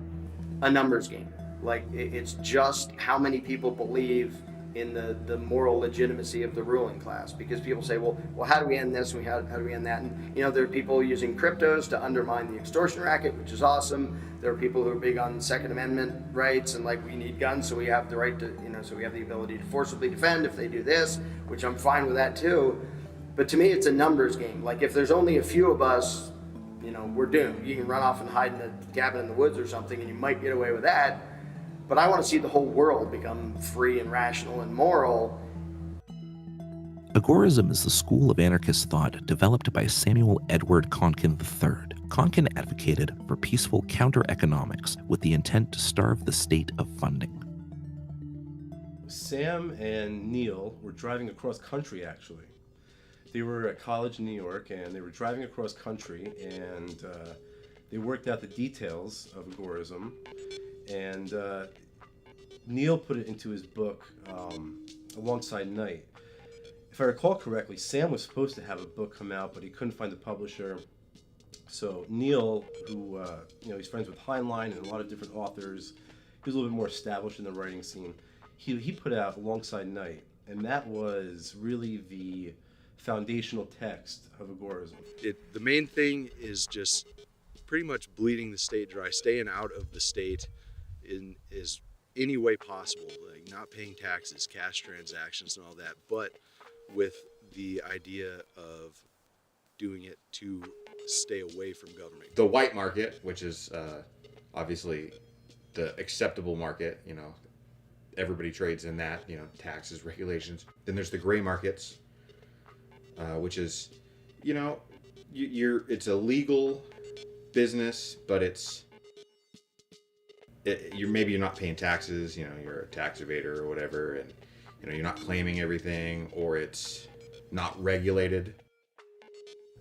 a numbers game. Like, it's just how many people believe in the moral legitimacy of the ruling class, because people say, well, how do we end this and how do we end that? And there are people using cryptos to undermine the extortion racket, which is awesome. There are people who are big on Second Amendment rights and we need guns, so we have the right to, so we have the ability to forcibly defend if they do this, which I'm fine with that too. But to me, it's a numbers game. Like, if there's only a few of us, we're doomed. You can run off and hide in a cabin in the woods or something and you might get away with that. But I want to see the whole world become free and rational and moral. Agorism is the school of anarchist thought developed by Samuel Edward Konkin III. Konkin advocated for peaceful counter-economics with the intent to starve the state of funding. Sam and Neil were driving across country, actually. They were at college in New York, and they were driving across country, and they worked out the details of agorism. And Neil put it into his book alongside Knight. If I recall correctly, Sam was supposed to have a book come out, but he couldn't find the publisher. So Neil, who he's friends with Heinlein and a lot of different authors, he was a little bit more established in the writing scene. He put out alongside Knight, And that was really the foundational text of agorism. The main thing is just pretty much bleeding the state dry, staying out of the state in any way possible, like not paying taxes, cash transactions and all that, but with the idea of doing it to stay away from government. The white market, which is obviously the acceptable market, everybody trades in that, taxes, regulations. Then there's the gray markets, which is, it's a legal business, but maybe you're not paying taxes, you're a tax evader or whatever, and you're not claiming everything, or it's not regulated.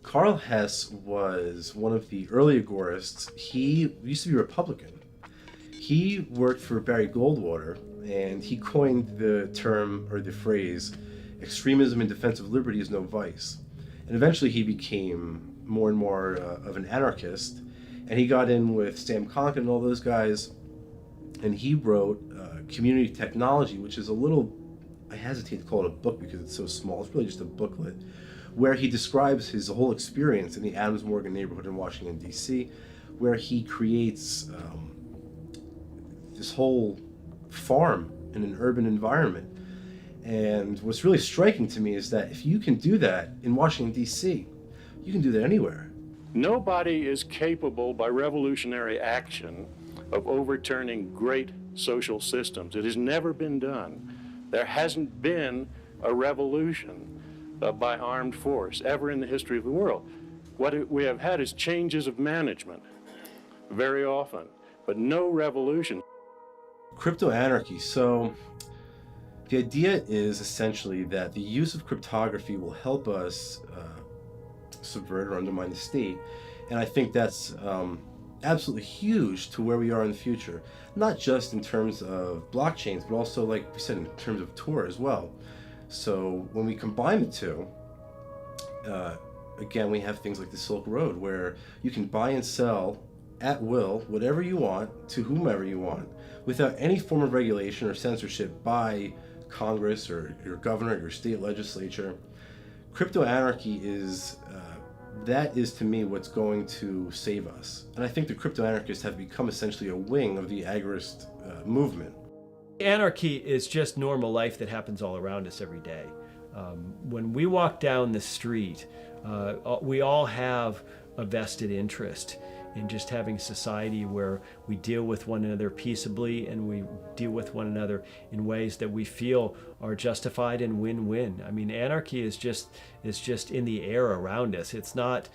Karl Hess was one of the early agorists. He used to be a Republican. He worked for Barry Goldwater, and he coined the term, or the phrase, extremism in defense of liberty is no vice. And eventually he became more and more of an anarchist, and he got in with Sam Conkin and all those guys, and he wrote Community Technology, which is I hesitate to call it a book because it's so small, it's really just a booklet, where he describes his whole experience in the Adams Morgan neighborhood in Washington, D.C., where he creates this whole farm in an urban environment. And what's really striking to me is that if you can do that in Washington, D.C., you can do that anywhere. Nobody is capable by revolutionary action of overturning great social systems. It has never been done. There hasn't been a revolution by armed force ever in the history of the world. What we have had is changes of management very often, but no revolution. Crypto-anarchy. So the idea is essentially that the use of cryptography will help us subvert or undermine the state. And I think that's absolutely huge to where we are in the future. Not just in terms of blockchains, but also, like we said, in terms of Tor as well. So when we combine the two, again, we have things like the Silk Road, where you can buy and sell at will whatever you want to whomever you want without any form of regulation or censorship by Congress or your governor or your state legislature. Crypto-anarchy is, that is to me what's going to save us. And I think the crypto-anarchists have become essentially a wing of the agorist movement. Anarchy is just normal life that happens all around us every day. When we walk down the street, we all have a vested interest in just having society where we deal with one another peaceably and we deal with one another in ways that we feel are justified and win-win. I mean, anarchy is just in the air around us. It's not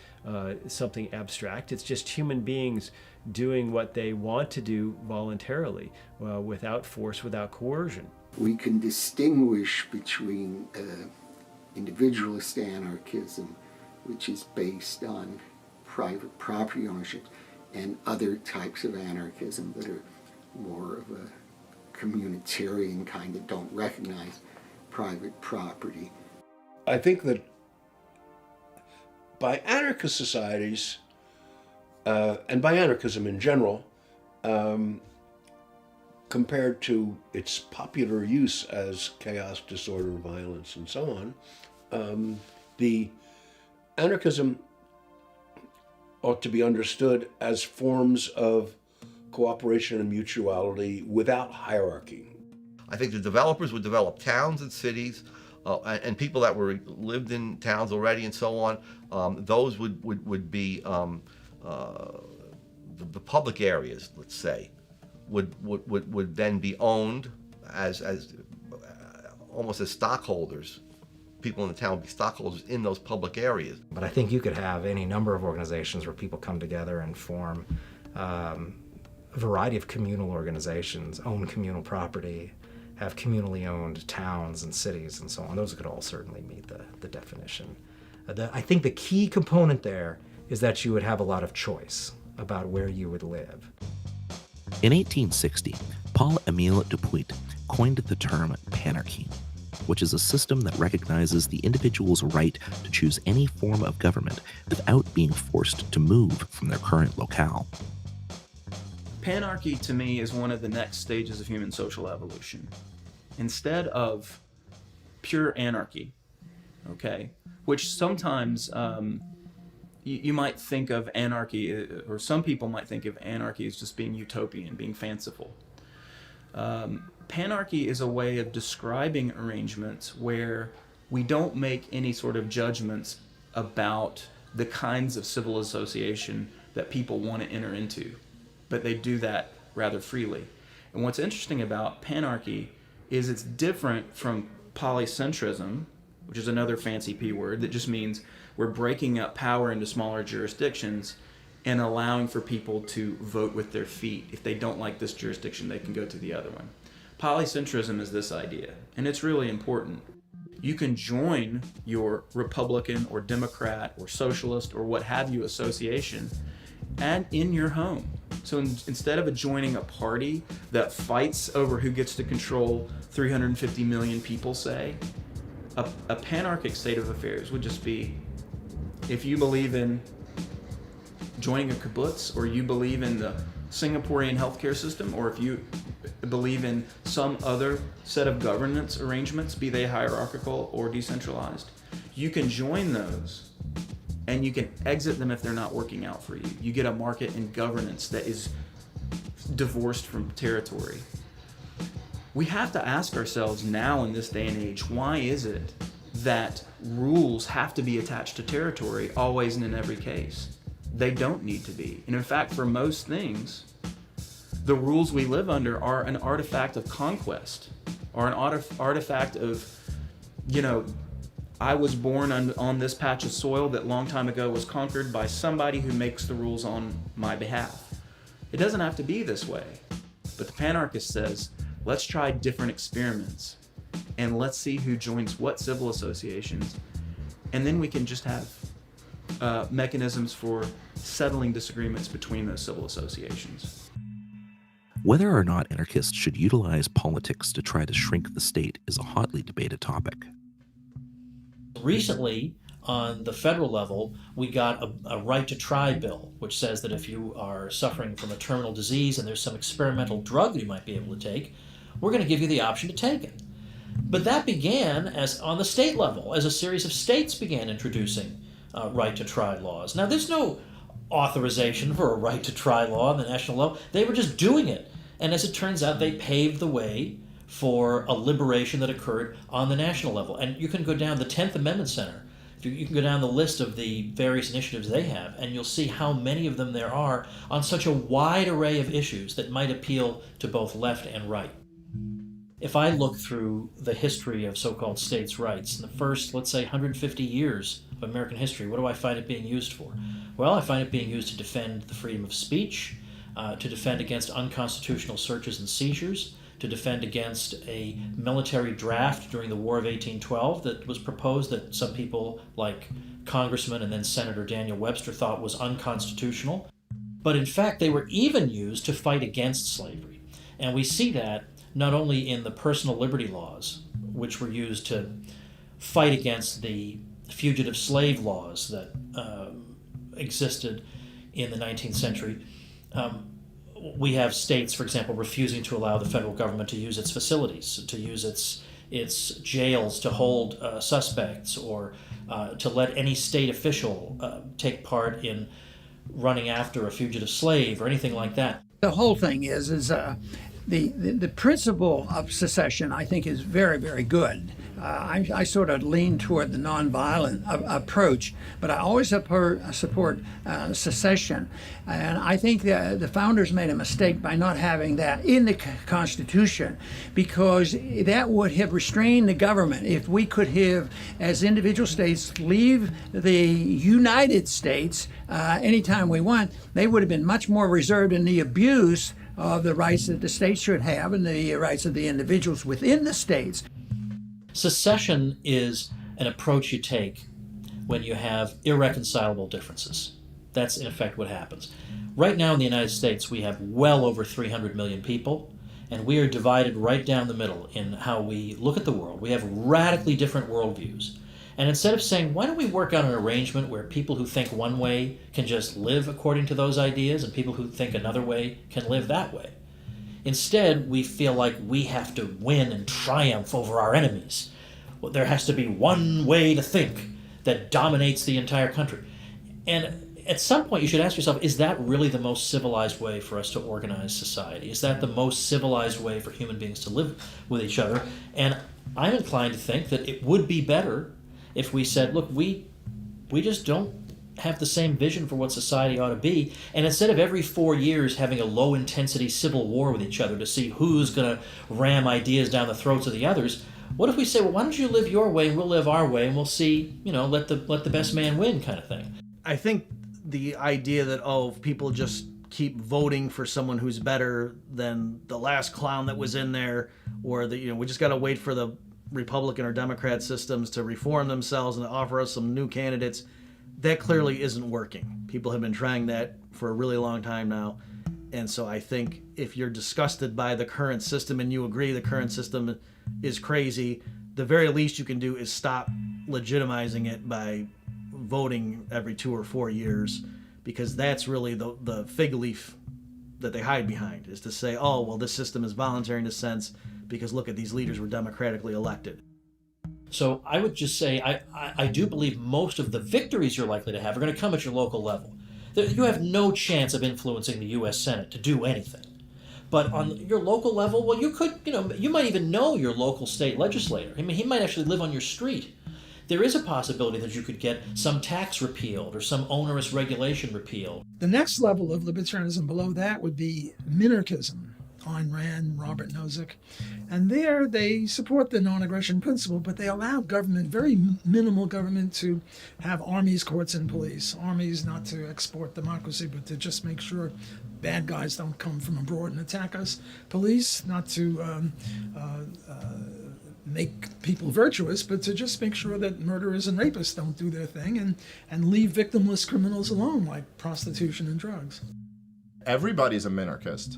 something abstract. It's just human beings doing what they want to do voluntarily, without force, without coercion. We can distinguish between individualist anarchism, which is based on private property ownership, and other types of anarchism that are more of a communitarian kind that don't recognize private property. I think that by anarchist societies, and by anarchism in general, compared to its popular use as chaos, disorder, violence, and so on, the anarchism ought to be understood as forms of cooperation and mutuality without hierarchy. I think the developers would develop towns and cities, and people that lived in towns already and so on. Those would be the public areas, let's say, would then be owned as almost as stockholders. People in the town would be stockholders in those public areas. But I think you could have any number of organizations where people come together and form a variety of communal organizations, own communal property, have communally owned towns and cities and so on. Those could all certainly meet the definition. I think the key component there is that you would have a lot of choice about where you would live. In 1860, Paul-Émile Dupuit coined the term panarchy, which is a system that recognizes the individual's right to choose any form of government without being forced to move from their current locale. Panarchy, to me, is one of the next stages of human social evolution. Instead of pure anarchy, okay? Which sometimes you might think of anarchy, or some people might think of anarchy as just being utopian, being fanciful. Panarchy is a way of describing arrangements where we don't make any sort of judgments about the kinds of civil association that people want to enter into, but they do that rather freely. And what's interesting about panarchy is it's different from polycentrism, which is another fancy P word that just means we're breaking up power into smaller jurisdictions and allowing for people to vote with their feet. If they don't like this jurisdiction, they can go to the other one. Polycentrism is this idea, and it's really important. You can join your Republican or Democrat or Socialist or what have you association and in your home. So instead of joining a party that fights over who gets to control 350 million people, say, a panarchic state of affairs would just be, if you believe in joining a kibbutz, or you believe in the Singaporean healthcare system, or if you believe in some other set of governance arrangements, be they hierarchical or decentralized, you can join those and you can exit them if they're not working out for you. You get a market and governance that is divorced from territory. We have to ask ourselves now in this day and age, why is it that rules have to be attached to territory always and in every case? They don't need to be. And in fact, for most things, the rules we live under are an artifact of conquest, or an artifact of, I was born on this patch of soil that long time ago was conquered by somebody who makes the rules on my behalf. It doesn't have to be this way. But the panarchist says, let's try different experiments and let's see who joins what civil associations. And then we can just have mechanisms for settling disagreements between those civil associations. Whether or not anarchists should utilize politics to try to shrink the state is a hotly debated topic. Recently, on the federal level, we got a right to try bill, which says that if you are suffering from a terminal disease and there's some experimental drug that you might be able to take, we're going to give you the option to take it. But that began as on the state level, as a series of states began introducing right to try laws. Now, there's no authorization for a right to try law on the national level. They were just doing it. And as it turns out, they paved the way for a liberation that occurred on the national level. And you can go down the 10th Amendment Center. You can go down the list of the various initiatives they have, and you'll see how many of them there are on such a wide array of issues that might appeal to both left and right. If I look through the history of so-called states' rights, in the first, let's say, 150 years of American history, what do I find it being used for? Well, I find it being used to defend the freedom of speech, to defend against unconstitutional searches and seizures, to defend against a military draft during the War of 1812 that was proposed that some people like Congressman and then Senator Daniel Webster thought was unconstitutional. But in fact, they were even used to fight against slavery. And we see that not only in the personal liberty laws, which were used to fight against the fugitive slave laws that existed in the 19th century. We have states, for example, refusing to allow the federal government to use its facilities, to use its jails to hold suspects, or to let any state official take part in running after a fugitive slave or anything like that. The whole thing is the principle of secession, I think, is very, very good. I sort of lean toward the nonviolent approach, but I always support secession. And I think that the founders made a mistake by not having that in the Constitution, because that would have restrained the government. If we could have, as individual states, leave the United States anytime we want, they would have been much more reserved in the abuse of the rights that the states should have and the rights of the individuals within the states. Secession is an approach you take when you have irreconcilable differences. That's in effect what happens. Right now in the United States, we have well over 300 million people, and we are divided right down the middle in how we look at the world. We have radically different worldviews. And instead of saying, why don't we work on an arrangement where people who think one way can just live according to those ideas and people who think another way can live that way? Instead, we feel like we have to win and triumph over our enemies. well, there has to be one way to think that dominates the entire country. And at some point you should ask yourself, is that really the most civilized way for us to organize society? Is that the most civilized way for human beings to live with each other? And I'm inclined to think that it would be better if we said, look, we just don't have the same vision for what society ought to be, and instead of every 4 years having a low-intensity civil war with each other to see who's going to ram ideas down the throats of the others, what if we say, well, why don't you live your way and we'll live our way, and we'll see, let the best man win kind of thing. I think the idea that, if people just keep voting for someone who's better than the last clown that was in there, or we just got to wait for the Republican or Democrat systems to reform themselves and to offer us some new candidates, that clearly isn't working. People have been trying that for a really long time now. And so I think if you're disgusted by the current system and you agree the current system is crazy, the very least you can do is stop legitimizing it by voting every 2 or 4 years, because that's really the fig leaf that they hide behind, is to say, this system is voluntary in a sense because look at these leaders were democratically elected. So I would just say I do believe most of the victories you're likely to have are going to come at your local level. You have no chance of influencing the U.S. Senate to do anything. But on your local level, well, you could, you might even know your local state legislator. I mean, he might actually live on your street. There is a possibility that you could get some tax repealed or some onerous regulation repealed. The next level of libertarianism below that would be minarchism. Ayn Rand, Robert Nozick. And there they support the non-aggression principle, but they allow government, very minimal government, to have armies, courts, and police. Armies not to export democracy, but to just make sure bad guys don't come from abroad and attack us. Police not to make people virtuous, but to just make sure that murderers and rapists don't do their thing and leave victimless criminals alone, like prostitution and drugs. Everybody's a minarchist.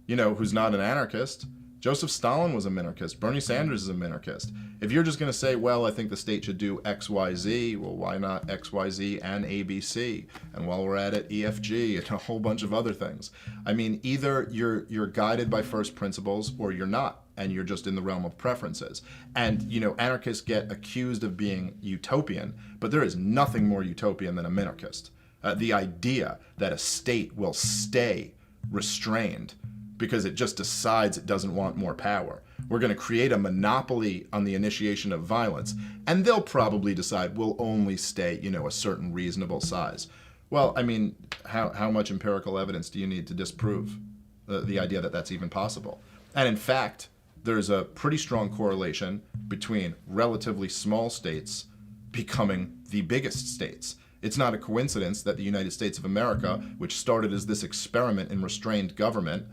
Who's not an anarchist. Joseph Stalin was a minarchist. Bernie Sanders is a minarchist. If you're just going to say, well, I think the state should do X, Y, Z, well, why not X, Y, Z and A, B, C? And while we're at it, E, F, G, and a whole bunch of other things. I mean, either you're guided by first principles or you're not, and you're just in the realm of preferences. And, anarchists get accused of being utopian, but there is nothing more utopian than a minarchist. The idea that a state will stay restrained because it just decides it doesn't want more power. We're going to create a monopoly on the initiation of violence, and they'll probably decide we'll only stay, a certain reasonable size. Well, I mean, how much empirical evidence do you need to disprove the idea that that's even possible? And in fact, there's a pretty strong correlation between relatively small states becoming the biggest states. It's not a coincidence that the United States of America, which started as this experiment in restrained government,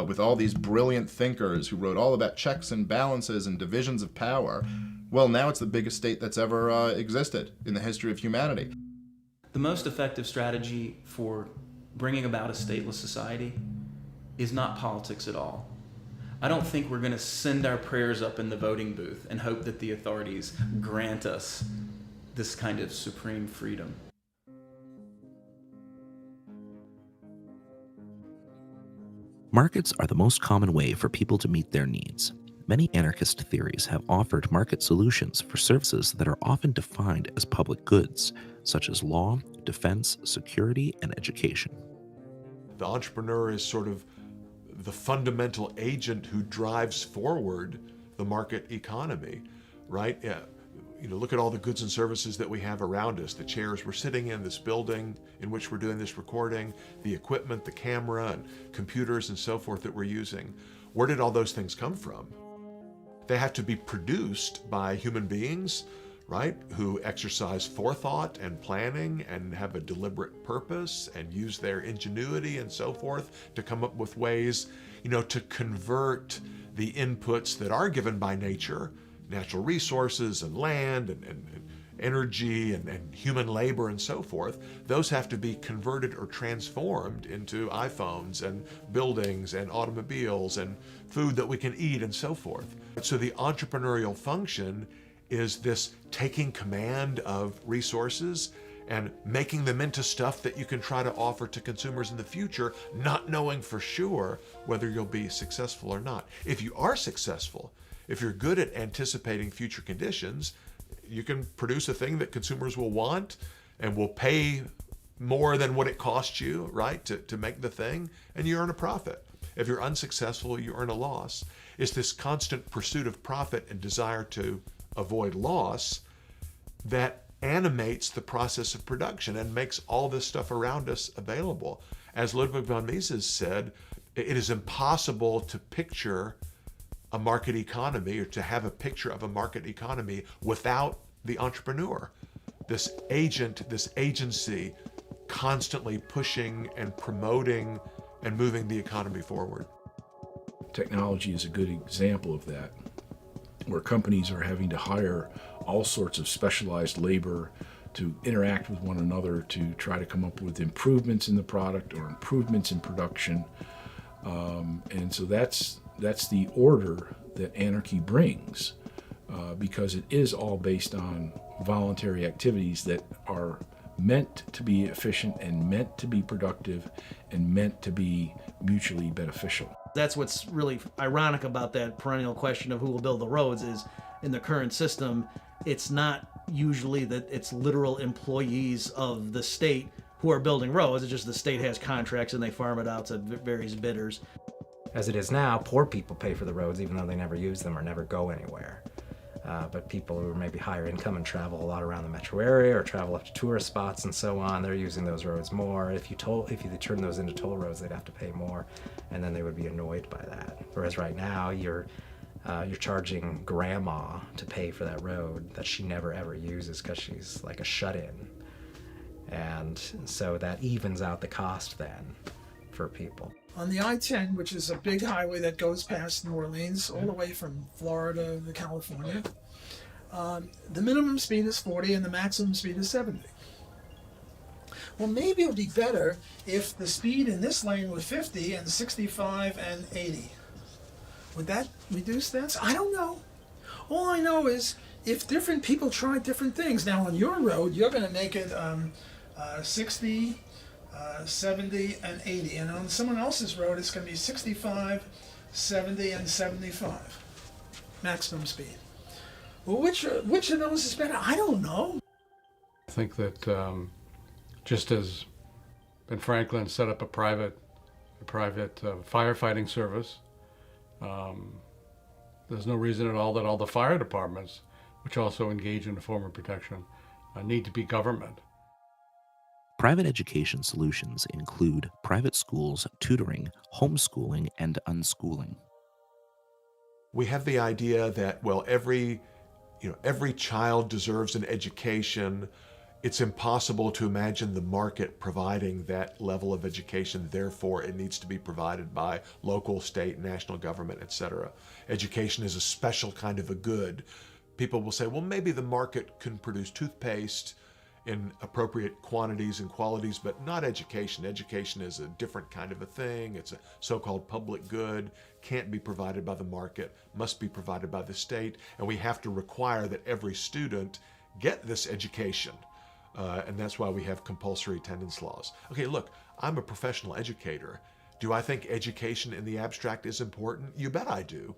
with all these brilliant thinkers who wrote all about checks and balances and divisions of power, well, now it's the biggest state that's ever existed in the history of humanity. The most effective strategy for bringing about a stateless society is not politics at all. I don't think we're going to send our prayers up in the voting booth and hope that the authorities grant us this kind of supreme freedom. Markets are the most common way for people to meet their needs. Many anarchist theories have offered market solutions for services that are often defined as public goods, such as law, defense, security, and education. The entrepreneur is sort of the fundamental agent who drives forward the market economy, right? Look at all the goods and services that we have around us, the chairs we're sitting in, this building in which we're doing this recording, the equipment, the camera, and computers and so forth that we're using. Where did all those things come from? They have to be produced by human beings, right, who exercise forethought and planning and have a deliberate purpose and use their ingenuity and so forth to come up with ways, to convert the inputs that are given by nature, natural resources and land and energy and human labor and so forth. Those have to be converted or transformed into iPhones and buildings and automobiles and food that we can eat and so forth. So the entrepreneurial function is this taking command of resources and making them into stuff that you can try to offer to consumers in the future, not knowing for sure whether you'll be successful or not. If you are successful If you're good at anticipating future conditions, you can produce a thing that consumers will want and will pay more than what it costs you, right, to make the thing, and you earn a profit. If you're unsuccessful, you earn a loss. It's this constant pursuit of profit and desire to avoid loss that animates the process of production and makes all this stuff around us available. As Ludwig von Mises said, it is impossible to picture a market economy or to have a picture of a market economy without the entrepreneur. This agent, this agency, constantly pushing and promoting and moving the economy forward. Technology is a good example of that, where companies are having to hire all sorts of specialized labor to interact with one another to try to come up with improvements in the product or improvements in production. And so that's the order that anarchy brings, because it is all based on voluntary activities that are meant to be efficient and meant to be productive and meant to be mutually beneficial. That's what's really ironic about that perennial question of who will build the roads is in the current system, it's not usually that it's literal employees of the state who are building roads. It's just the state has contracts and they farm it out to various bidders. As it is now, poor people pay for the roads even though they never use them or never go anywhere. But people who are maybe higher income and travel a lot around the metro area or travel up to tourist spots and so on, they're using those roads more. If you turn those into toll roads, they'd have to pay more, and then they would be annoyed by that. Whereas right now, you're charging grandma to pay for that road that she never ever uses because she's like a shut-in. And so that evens out the cost then for people. On the I-10, which is a big highway that goes past New Orleans all the way from Florida to California, the minimum speed is 40 and the maximum speed is 70. Well, maybe it would be better if the speed in this lane was 50 and 65 and 80. Would that reduce that? I don't know. All I know is if different people try different things. Now, on your road, you're going to make it 60, 70, and 80. And on someone else's road, it's going to be 65, 70, and 75. Maximum speed. Well, which of those is better? I don't know. I think that just as Ben Franklin set up a private firefighting service, there's no reason at all that all the fire departments, which also engage in a form of protection, need to be government. Private education solutions include private schools, tutoring, homeschooling, and unschooling. We have the idea that, well, every child deserves an education. It's impossible to imagine the market providing that level of education. Therefore, it needs to be provided by local, state, national government, etc. Education is a special kind of a good. People will say, well, maybe the market can produce toothpaste in appropriate quantities and qualities, but not education. Education is a different kind of a thing. It's a so-called public good, can't be provided by the market, must be provided by the state, and we have to require that every student get this education. And that's why we have compulsory attendance laws. Okay, look, I'm a professional educator. Do I think education in the abstract is important? You bet I do.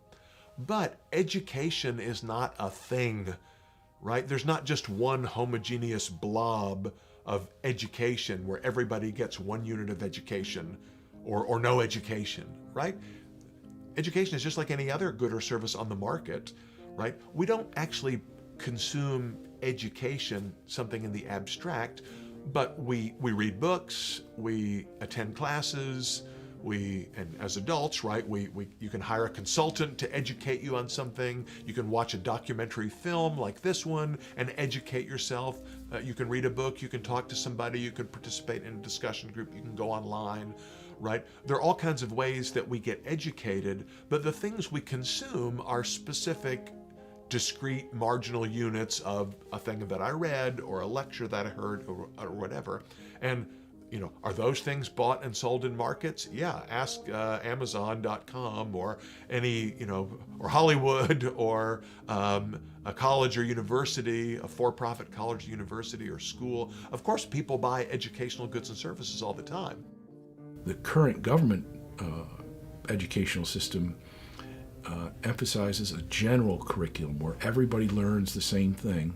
But education is not a thing, right? There's not just one homogeneous blob of education where everybody gets one unit of education or no education, right? Education is just like any other good or service on the market, right? We don't actually consume education, something in the abstract, but we read books, we attend classes, and as adults, right, you can hire a consultant to educate you on something. You can watch a documentary film like this one and educate yourself. You can read a book, you can talk to somebody, you can participate in a discussion group, you can go online, right? There are all kinds of ways that we get educated, but the things we consume are specific, discrete, marginal units of a thing that I read or a lecture that I heard or whatever. And are those things bought and sold in markets? Yeah, ask Amazon.com or any, or Hollywood or a college or university, a for-profit college, university, or school. Of course, people buy educational goods and services all the time. The current government educational system emphasizes a general curriculum where everybody learns the same thing.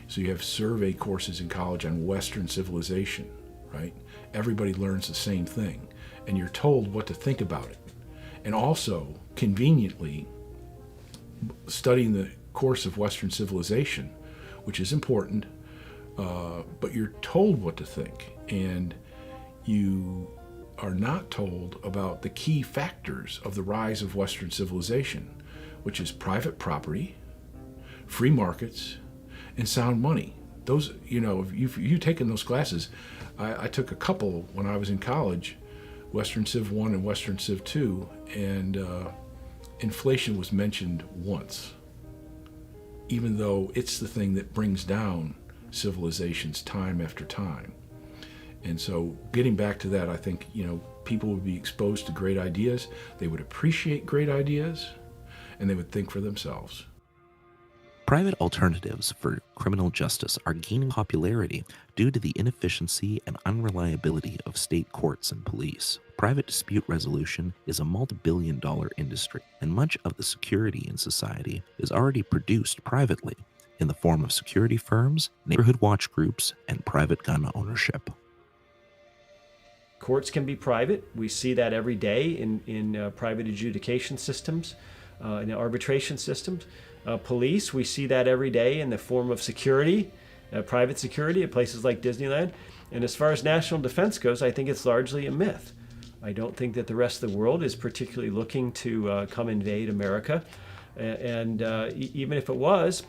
So you have survey courses in college on Western civilization, right? Everybody learns the same thing, and you're told what to think about it. And also, conveniently, studying the course of Western civilization, which is important, but you're told what to think, and you are not told about the key factors of the rise of Western civilization, which is private property, free markets, and sound money. Those, if you've taken those classes, I took a couple when I was in college, Western Civ 1 and Western Civ 2, and inflation was mentioned once, even though it's the thing that brings down civilizations time after time. And so getting back to that, I think, people would be exposed to great ideas, they would appreciate great ideas, and they would think for themselves. Private alternatives for criminal justice are gaining popularity due to the inefficiency and unreliability of state courts and police. Private dispute resolution is a multi-billion-dollar industry, and much of the security in society is already produced privately in the form of security firms, neighborhood watch groups, and private gun ownership. Courts can be private. We see that every day in private adjudication systems, in arbitration systems. Police, we see that every day in the form of security, private security at places like Disneyland. And as far as national defense goes, I think it's largely a myth. I don't think that the rest of the world is particularly looking to come invade America. And even if it was,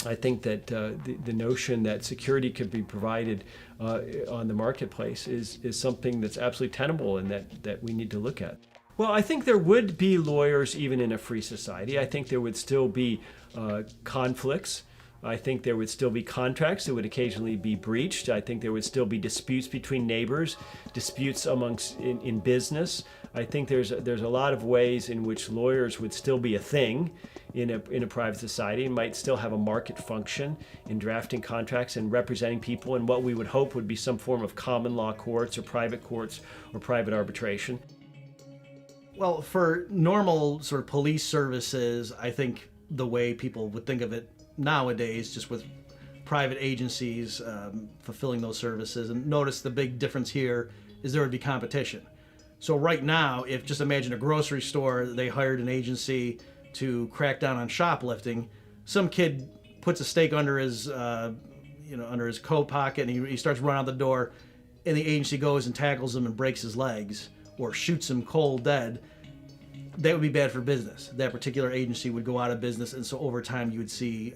I think that the notion that security could be provided on the marketplace is something that's absolutely tenable and that we need to look at. Well, I think there would be lawyers even in a free society. I think there would still be conflicts. I think there would still be contracts that would occasionally be breached. I think there would still be disputes between neighbors, disputes amongst in business. I think there's a lot of ways in which lawyers would still be a thing in a private society and might still have a market function in drafting contracts and representing people in what we would hope would be some form of common law courts or private arbitration. Well, for normal sort of police services, I think the way people would think of it nowadays, just with private agencies fulfilling those services, and notice the big difference here is there would be competition. So right now, if just imagine a grocery store, they hired an agency to crack down on shoplifting, some kid puts a stake under his under his coat pocket and he starts running out the door, and the agency goes and tackles him and breaks his legs or shoots him cold dead. That would be bad for business. That particular agency would go out of business, and so over time you would see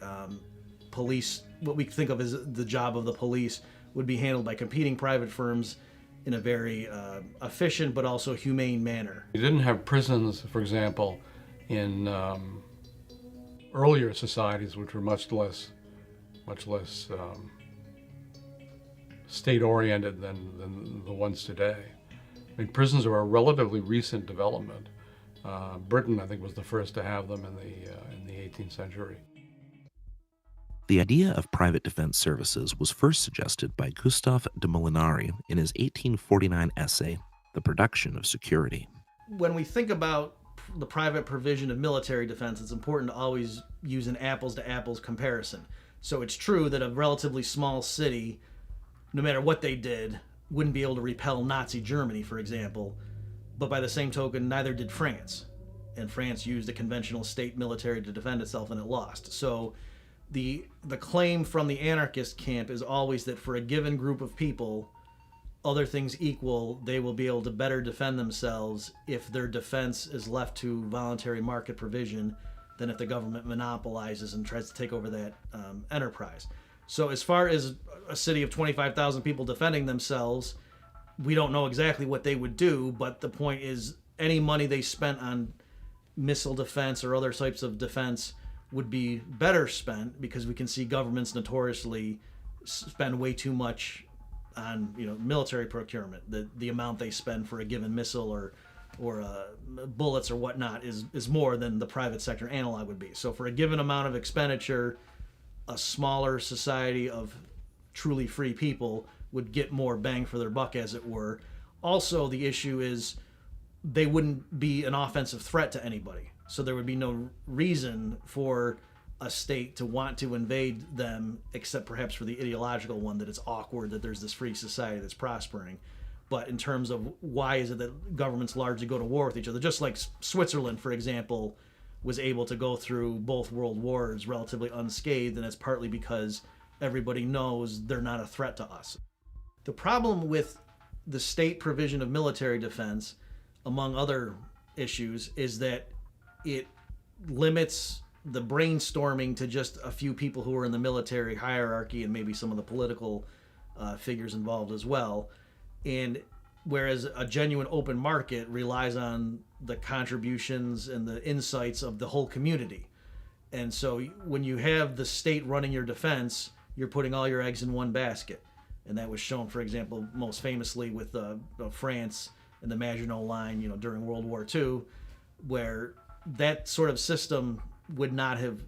police, what we think of as the job of the police, would be handled by competing private firms in a very efficient but also humane manner. You didn't have prisons, for example, in earlier societies, which were much less state-oriented than the ones today. I mean, prisons are a relatively recent development. Britain, I think, was the first to have them in the 18th century. The idea of private defense services was first suggested by Gustave de Molinari in his 1849 essay, The Production of Security. When we think about the private provision of military defense, it's important to always use an apples-to-apples comparison. So it's true that a relatively small city, no matter what they did, wouldn't be able to repel Nazi Germany, for example. But by the same token, neither did France. And France used a conventional state military to defend itself, and it lost. So the claim from the anarchist camp is always that for a given group of people, other things equal, they will be able to better defend themselves if their defense is left to voluntary market provision than if the government monopolizes and tries to take over that enterprise. So as far as a city of 25,000 people defending themselves, we don't know exactly what they would do, but the point is any money they spent on missile defense or other types of defense would be better spent, because we can see governments notoriously spend way too much on military procurement. The amount they spend for a given missile or bullets or whatnot is more than the private sector analog would be. So for a given amount of expenditure, a smaller society of truly free people would get more bang for their buck, as it were. Also, the issue is they wouldn't be an offensive threat to anybody. So there would be no reason for a state to want to invade them, except perhaps for the ideological one that it's awkward that there's this free society that's prospering. But in terms of why is it that governments largely go to war with each other, just like Switzerland, for example, was able to go through both world wars relatively unscathed, and that's partly because everybody knows they're not a threat to us. The problem with the state provision of military defense, among other issues, is that it limits the brainstorming to just a few people who are in the military hierarchy and maybe some of the political figures involved as well. And whereas a genuine open market relies on the contributions and the insights of the whole community. And so when you have the state running your defense, you're putting all your eggs in one basket. And that was shown, for example, most famously with France and the Maginot Line, during World War II, where that sort of system wouldn't have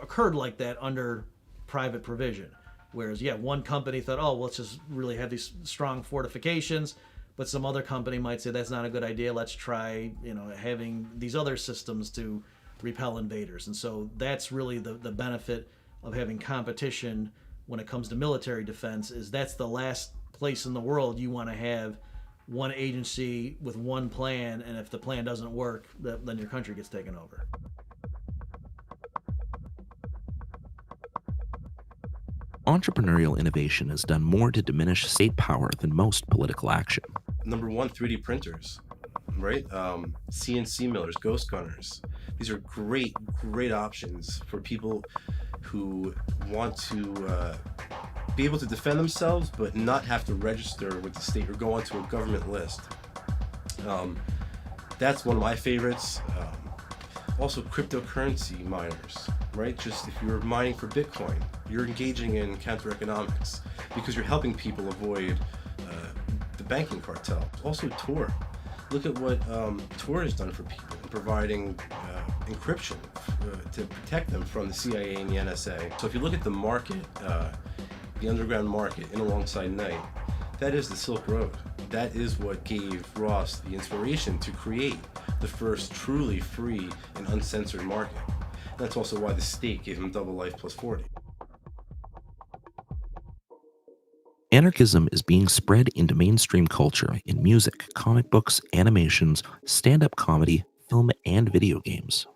occurred like that under private provision. Whereas, one company thought, oh, well, let's just really have these strong fortifications, but some other company might say that's not a good idea. Let's try, having these other systems to repel invaders. And so that's really the benefit of having competition when it comes to military defense, is that's the last place in the world you want to have one agency with one plan, and if the plan doesn't work, then your country gets taken over. Entrepreneurial innovation has done more to diminish state power than most political action. Number one, 3D printers, right? CNC millers, ghost gunners. These are great options for people who want to be able to defend themselves, but not have to register with the state or go onto a government list. That's one of my favorites. Also, cryptocurrency miners, right? Just if you're mining for Bitcoin, you're engaging in counter economics because you're helping people avoid the banking cartel. Also, Tor. Look at what Tor has done for people in providing encryption to protect them from the CIA and the NSA. So if you look at the market, the underground market in alongside night, that is the Silk Road. That is what gave Ross the inspiration to create the first truly free and uncensored market. And that's also why the state gave him double life plus 40. Anarchism is being spread into mainstream culture in music, comic books, animations, stand-up comedy, film, and video games.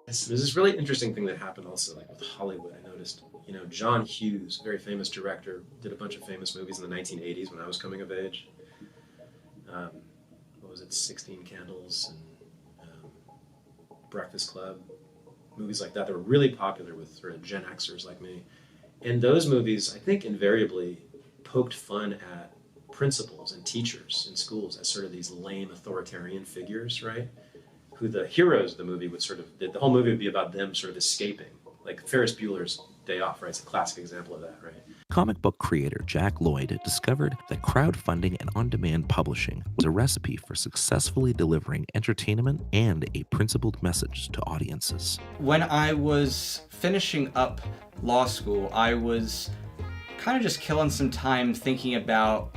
There's this really interesting thing that happened also, like with Hollywood. I noticed, John Hughes, very famous director, did a bunch of famous movies in the 1980s when I was coming of age. What was it, 16 Candles and Breakfast Club, movies like that. They were really popular with sort of Gen Xers like me. And those movies, I think, invariably poked fun at principals and teachers in schools as sort of these lame authoritarian figures, right? Who the heroes of the movie would the whole movie would be about them sort of escaping. Like Ferris Bueller's Day Off, right? It's a classic example of that, right? Comic book creator Jack Lloyd discovered that crowdfunding and on-demand publishing was a recipe for successfully delivering entertainment and a principled message to audiences. When I was finishing up law school, I was kind of just killing some time thinking about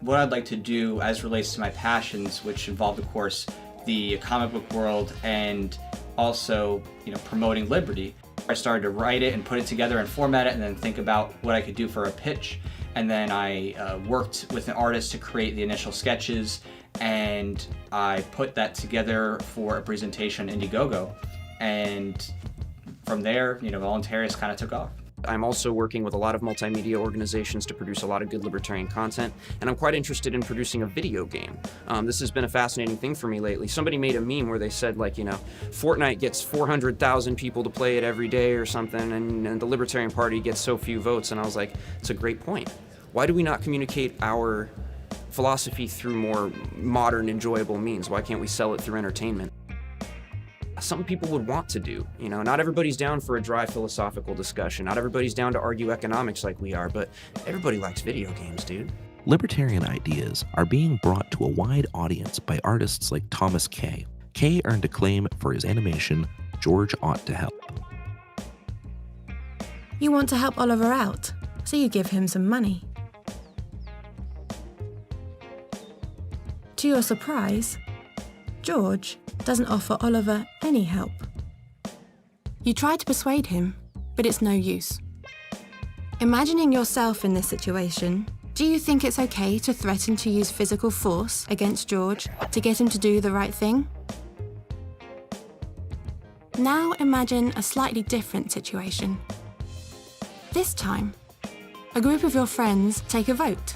what I'd like to do as relates to my passions, which involved, of course, the comic book world and also, promoting liberty. I started to write it and put it together and format it and then think about what I could do for a pitch. And then I worked with an artist to create the initial sketches, and I put that together for a presentation on Indiegogo. And from there, Voluntarist kind of took off. I'm also working with a lot of multimedia organizations to produce a lot of good libertarian content, and I'm quite interested in producing a video game. This has been a fascinating thing for me lately. Somebody made a meme where they said, Fortnite gets 400,000 people to play it every day or something, and the Libertarian Party gets so few votes, and I was like, it's a great point. Why do we not communicate our philosophy through more modern, enjoyable means? Why can't we sell it through entertainment? Some people would want to do. Not everybody's down for a dry philosophical discussion. Not everybody's down to argue economics like we are, but everybody likes video games, dude. Libertarian ideas are being brought to a wide audience by artists like Thomas Kay. Kay earned acclaim for his animation, George Ought to Help. You want to help Oliver out, so you give him some money. To your surprise, George doesn't offer Oliver any help. You try to persuade him, but it's no use. Imagining yourself in this situation, do you think it's okay to threaten to use physical force against George to get him to do the right thing? Now imagine a slightly different situation. This time, a group of your friends take a vote.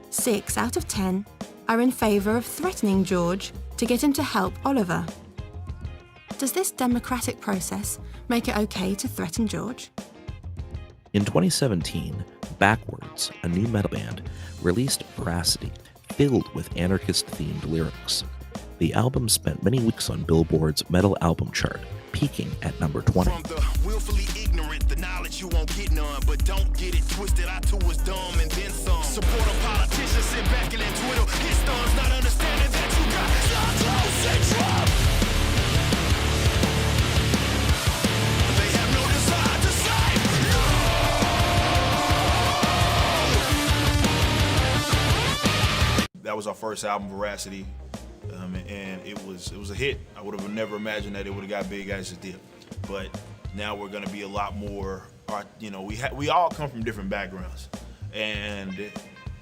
6 out of 10 are in favour of threatening George to get him to help Oliver. Does this democratic process make it okay to threaten George? In 2017, Backwards, a new metal band, released Veracity, filled with anarchist-themed lyrics. The album spent many weeks on Billboard's metal album chart, peaking at number 20. From the willfully ignorant, the knowledge you won't get none, but don't get it twisted. I too was dumb and then some. Support a politician, sit back and let Twitter hit thumbs, not understanding that you got Charles syndrome. They have no desire to say no. That was our first album, Veracity, and it was a hit. I would have never imagined that it would have got big as it did. But now we're going to be a lot more. We all come from different backgrounds, and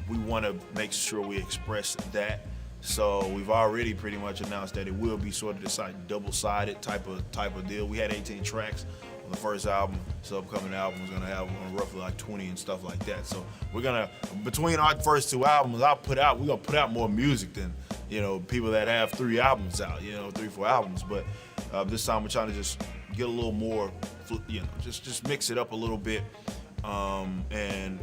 we want to make sure we express that. So we've already pretty much announced that it will be sort of this double-sided type of deal. We had 18 tracks on the first album. This upcoming album is gonna have roughly like 20 and stuff like that. So we're gonna, between our first 2 albums, we're gonna put out more music than people that have 3 albums out, 3-4 albums. But this time we're trying to just get a little more, just mix it up a little bit, and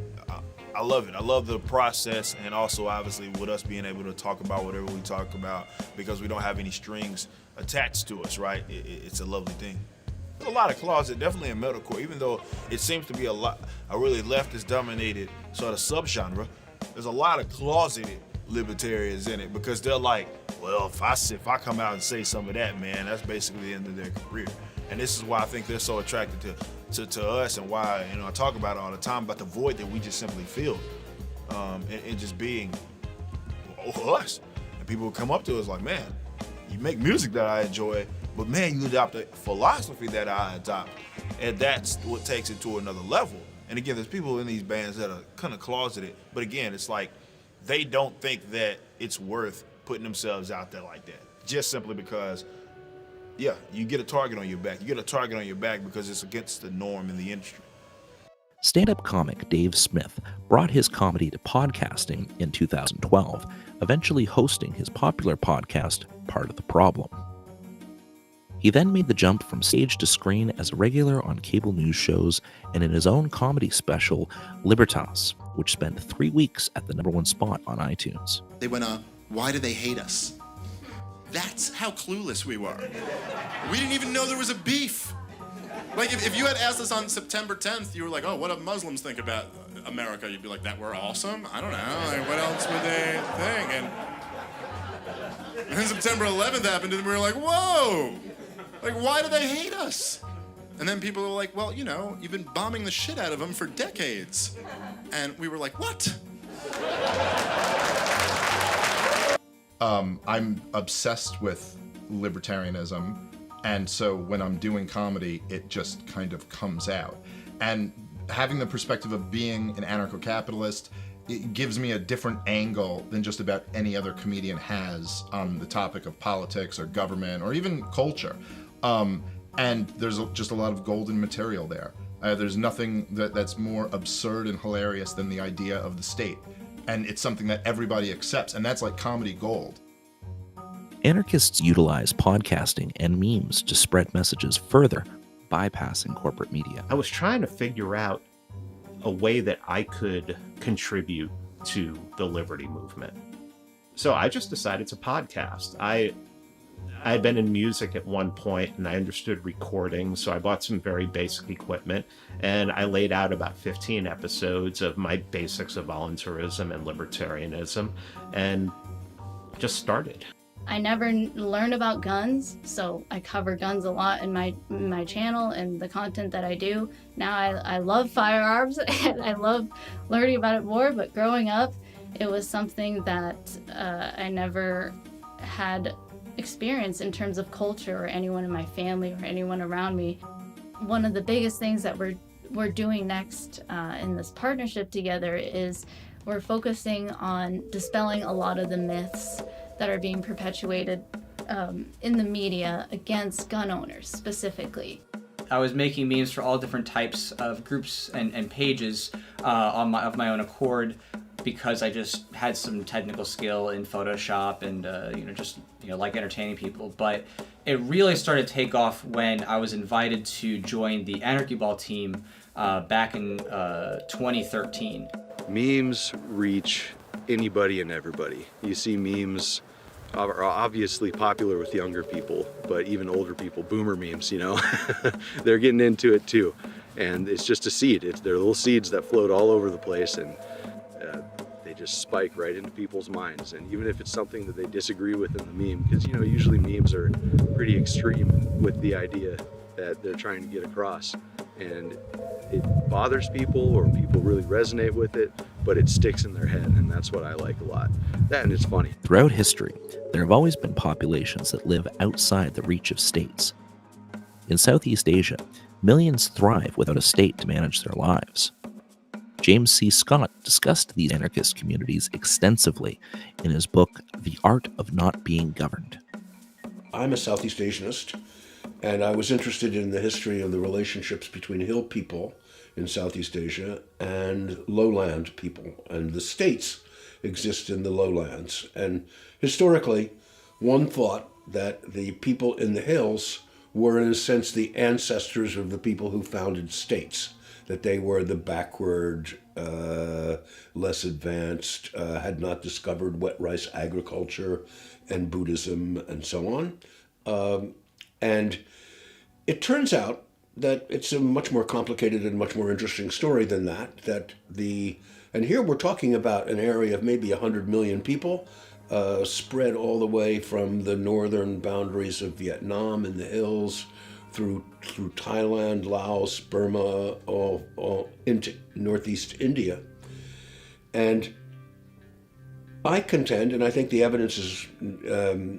I love it. I love the process, and also obviously with us being able to talk about whatever we talk about because we don't have any strings attached to us, right? It's a lovely thing. There's a lot of closet, definitely in metalcore, even though it seems to be a really leftist-dominated sort of subgenre. There's a lot of closeted libertarians in it because they're like, well, if I come out and say some of that, man, that's basically the end of their career. And this is why I think they're so attracted to us, and why I talk about it all the time about the void that we just simply feel, and just being us. And people come up to us like, man, you make music that I enjoy, but man, you adopt a philosophy that I adopt, and that's what takes it to another level. And again, there's people in these bands that are kind of closeted, but again, it's like they don't think that it's worth putting themselves out there like that, just simply because, yeah, you get a target on your back. You get a target on your back because it's against the norm in the industry. Stand-up comic Dave Smith brought his comedy to podcasting in 2012, eventually hosting his popular podcast, Part of the Problem. He then made the jump from stage to screen as a regular on cable news shows and in his own comedy special, Libertas, which spent 3 weeks at the #1 spot on iTunes. They went, why do they hate us? That's how clueless we were. We didn't even know there was a beef. Like, if you had asked us on September 10th, you were like, oh, what do Muslims think about America? You'd be like, that we're awesome? I don't know. Like, what else would they think? And then September 11th happened, and we were like, whoa! Like, why do they hate us? And then people were like, well, you've been bombing the shit out of them for decades. And we were like, what? I'm obsessed with libertarianism, and so when I'm doing comedy, it just kind of comes out. And having the perspective of being an anarcho-capitalist, it gives me a different angle than just about any other comedian has on the topic of politics or government or even culture. And there's just a lot of golden material there. There's nothing that's more absurd and hilarious than the idea of the state. And it's something that everybody accepts, and that's like comedy gold. Anarchists utilize podcasting and memes to spread messages further, bypassing corporate media. I was trying to figure out a way that I could contribute to the liberty movement. So I just decided to podcast. I had been in music at one point, and I understood recording, so I bought some very basic equipment, and I laid out about 15 episodes of my basics of voluntarism and libertarianism, and just started. I never learned about guns, so I cover guns a lot in my channel and the content that I do. Now I love firearms and I love learning about it more, but growing up, it was something that I never had experience in terms of culture or anyone in my family or anyone around me. One of the biggest things that we're doing next in this partnership together is we're focusing on dispelling a lot of the myths that are being perpetuated in the media against gun owners specifically. I was making memes for all different types of groups and pages of my own accord, because I just had some technical skill in Photoshop and like entertaining people. But it really started to take off when I was invited to join the Anarchy Ball team back in 2013. Memes reach anybody and everybody. You see memes are obviously popular with younger people, but even older people, boomer memes, they're getting into it too. And it's just a seed. They're little seeds that float all over the place, and they just spike right into people's minds. And even if it's something that they disagree with in the meme, because usually memes are pretty extreme with the idea that they're trying to get across, and it bothers people or people really resonate with it, but it sticks in their head, and that's what I like a lot. That, and it's funny. Throughout history, there have always been populations that live outside the reach of states. In Southeast Asia, millions thrive without a state to manage their lives. James C. Scott discussed these anarchist communities extensively in his book, The Art of Not Being Governed. I'm a Southeast Asianist, and I was interested in the history of the relationships between hill people in Southeast Asia and lowland people. And the states exist in the lowlands. And historically, one thought that the people in the hills were, in a sense, the ancestors of the people who founded states, that they were the backward, less advanced, had not discovered wet rice agriculture and Buddhism and so on. And it turns out that it's a much more complicated and much more interesting story than that. And here we're talking about an area of maybe 100 million people, spread all the way from the northern boundaries of Vietnam in the hills through Thailand, Laos, Burma, all into northeast India. And I contend, and I think the evidence is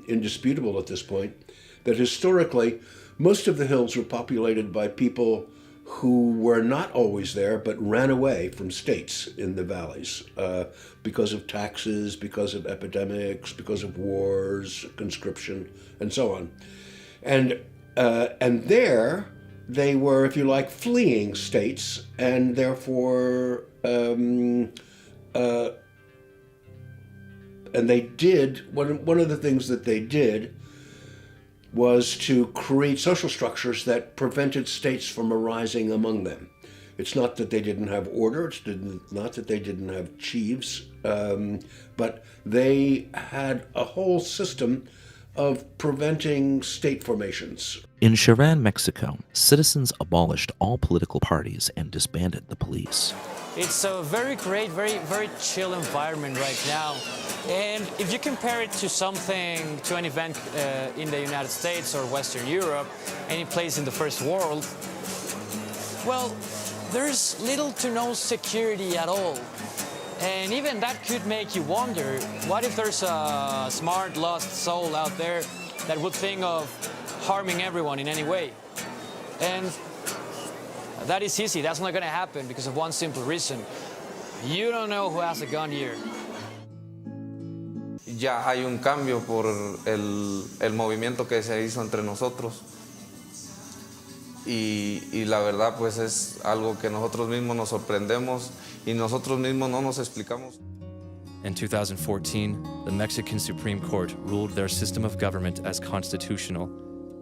indisputable at this point, that historically, most of the hills were populated by people who were not always there, but ran away from states in the valleys because of taxes, because of epidemics, because of wars, conscription, and so on. And there they were, if you like, fleeing states, and therefore, and they did, one of the things that they did was to create social structures that prevented states from arising among them. It's not that they didn't have order, it's not that they didn't have chiefs, but they had a whole system of preventing state formations. In Cherán, Mexico, citizens abolished all political parties and disbanded the police. It's a very great, very chill environment right now. And if you compare it to an event in the United States or Western Europe, any place in the first world, well, there's little to no security at all. And even that could make you wonder, what if there's a smart, lost soul out there that would think of harming everyone in any way? And that is easy. That's not going to happen because of one simple reason. You don't know who has a gun here. Ya hay un cambio por el movimiento que se hizo entre nosotros. Y la verdad, pues es algo que nosotros mismos nos sorprendemos y nosotros mismos no nos explicamos. In 2014, the Mexican Supreme Court ruled their system of government as constitutional,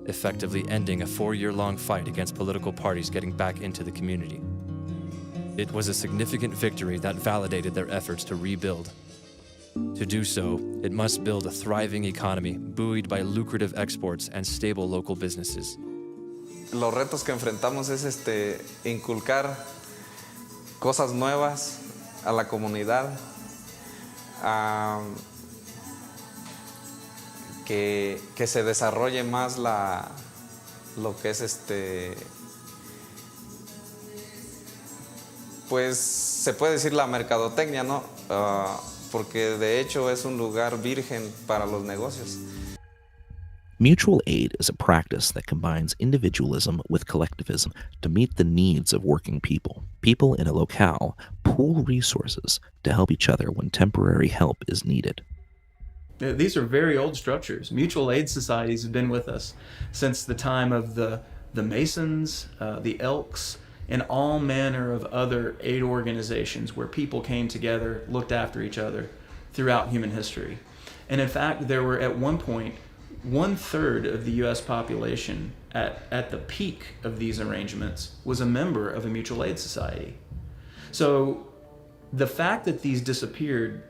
effectively ending a 4-year-long fight against political parties getting back into the community. It was a significant victory that validated their efforts to rebuild. To do so, it must build a thriving economy buoyed by lucrative exports and stable local businesses. Los retos que enfrentamos es inculcar cosas nuevas a la comunidad, que se desarrolle más lo que es pues se puede decir la mercadotecnia, ¿no? Porque de hecho es un lugar virgen para los negocios. Mutual aid is a practice that combines individualism with collectivism to meet the needs of working people. People in a locale pool resources to help each other when temporary help is needed. These are very old structures. Mutual aid societies have been with us since the time of the Masons, the Elks, and all manner of other aid organizations where people came together, looked after each other throughout human history. And in fact, there were at one point 1/3 of the US population at the peak of these arrangements was a member of a mutual aid society. So the fact that these disappeared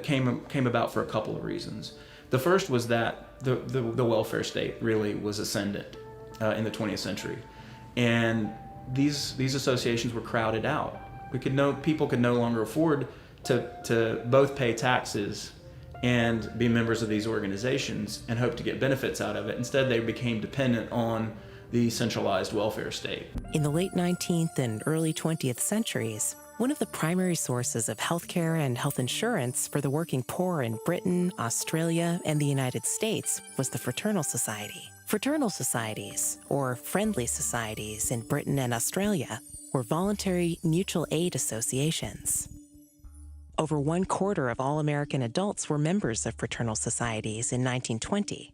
came about for a couple of reasons. The first was that the welfare state really was ascendant in the 20th century. And these associations were crowded out. People could no longer afford to both pay taxes and be members of these organizations and hope to get benefits out of it. Instead, they became dependent on the centralized welfare state. In the late 19th and early 20th centuries, one of the primary sources of healthcare and health insurance for the working poor in Britain, Australia, and the United States was the fraternal society. Fraternal societies, or friendly societies in Britain and Australia, were voluntary mutual aid associations. Over 1/4 of all American adults were members of fraternal societies in 1920.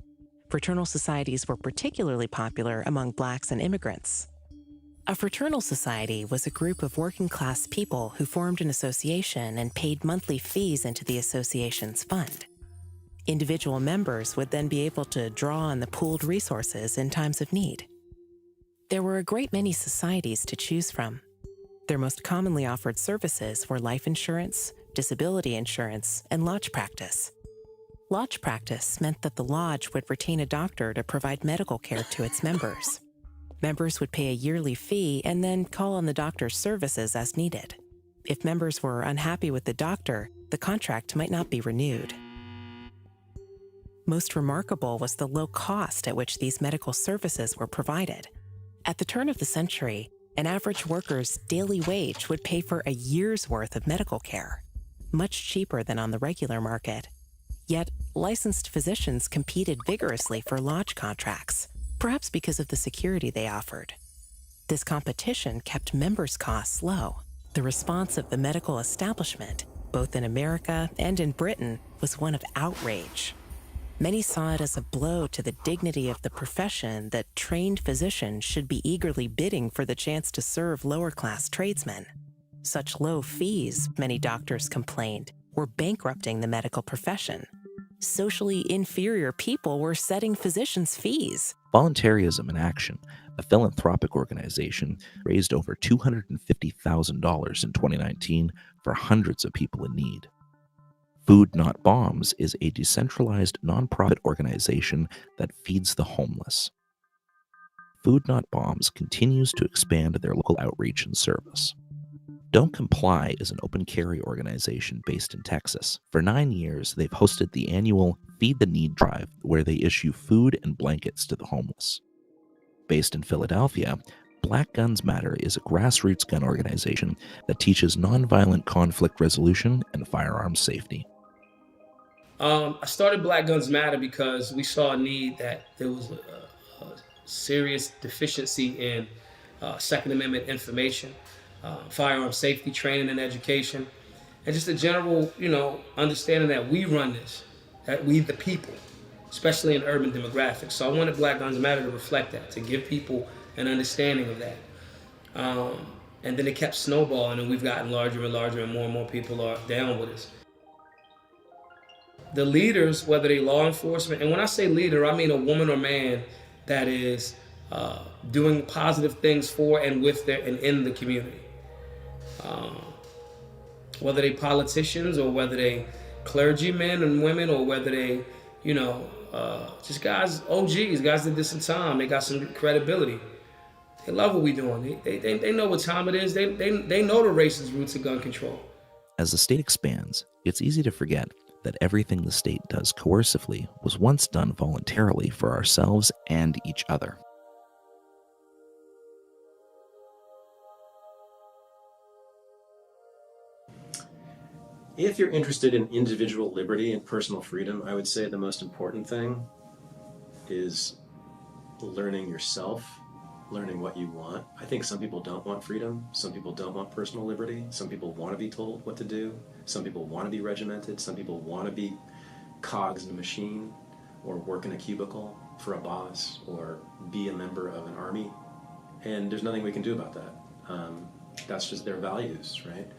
Fraternal societies were particularly popular among blacks and immigrants. A fraternal society was a group of working-class people who formed an association and paid monthly fees into the association's fund. Individual members would then be able to draw on the pooled resources in times of need. There were a great many societies to choose from. Their most commonly offered services were life insurance, disability insurance, and lodge practice. Lodge practice meant that the lodge would retain a doctor to provide medical care to its members. Members would pay a yearly fee and then call on the doctor's services as needed. If members were unhappy with the doctor, the contract might not be renewed. Most remarkable was the low cost at which these medical services were provided. At the turn of the century, an average worker's daily wage would pay for a year's worth of medical care, much cheaper than on the regular market. Yet, licensed physicians competed vigorously for lodge contracts, perhaps because of the security they offered. This competition kept members' costs low. The response of the medical establishment, both in America and in Britain, was one of outrage. Many saw it as a blow to the dignity of the profession that trained physicians should be eagerly bidding for the chance to serve lower-class tradesmen. Such low fees, many doctors complained, were bankrupting the medical profession. Socially inferior people were setting physicians' fees. Voluntarism in Action, a philanthropic organization, raised over $250,000 in 2019 for hundreds of people in need. Food Not Bombs is a decentralized nonprofit organization that feeds the homeless. Food Not Bombs continues to expand their local outreach and service. Don't Comply is an open carry organization based in Texas. For 9 years, they've hosted the annual Feed the Need drive, where they issue food and blankets to the homeless. Based in Philadelphia, Black Guns Matter is a grassroots gun organization that teaches nonviolent conflict resolution and firearms safety. I started Black Guns Matter because we saw a need that there was a serious deficiency in Second Amendment information, firearm safety training and education, and just a general, understanding that we run this, that we the people, especially in urban demographics. So I wanted Black Guns Matter to reflect that, to give people an understanding of that. And then it kept snowballing, and we've gotten larger and larger, and more people are down with us. The leaders, whether they law enforcement, and when I say leader, I mean a woman or man that is doing positive things for and with and in the community. Whether they politicians or whether they clergymen and women or whether they, just guys, OGs, guys that did some time, they got some credibility. They love what we're doing. They know what time it is. They know the racist roots of gun control. As the state expands, it's easy to forget that everything the state does coercively was once done voluntarily for ourselves and each other. If you're interested in individual liberty and personal freedom, I would say the most important thing is learning yourself, learning what you want. I think some people don't want freedom. Some people don't want personal liberty. Some people want to be told what to do. Some people want to be regimented. Some people want to be cogs in a machine, or work in a cubicle for a boss, or be a member of an army. And there's nothing we can do about that. That's just their values, right?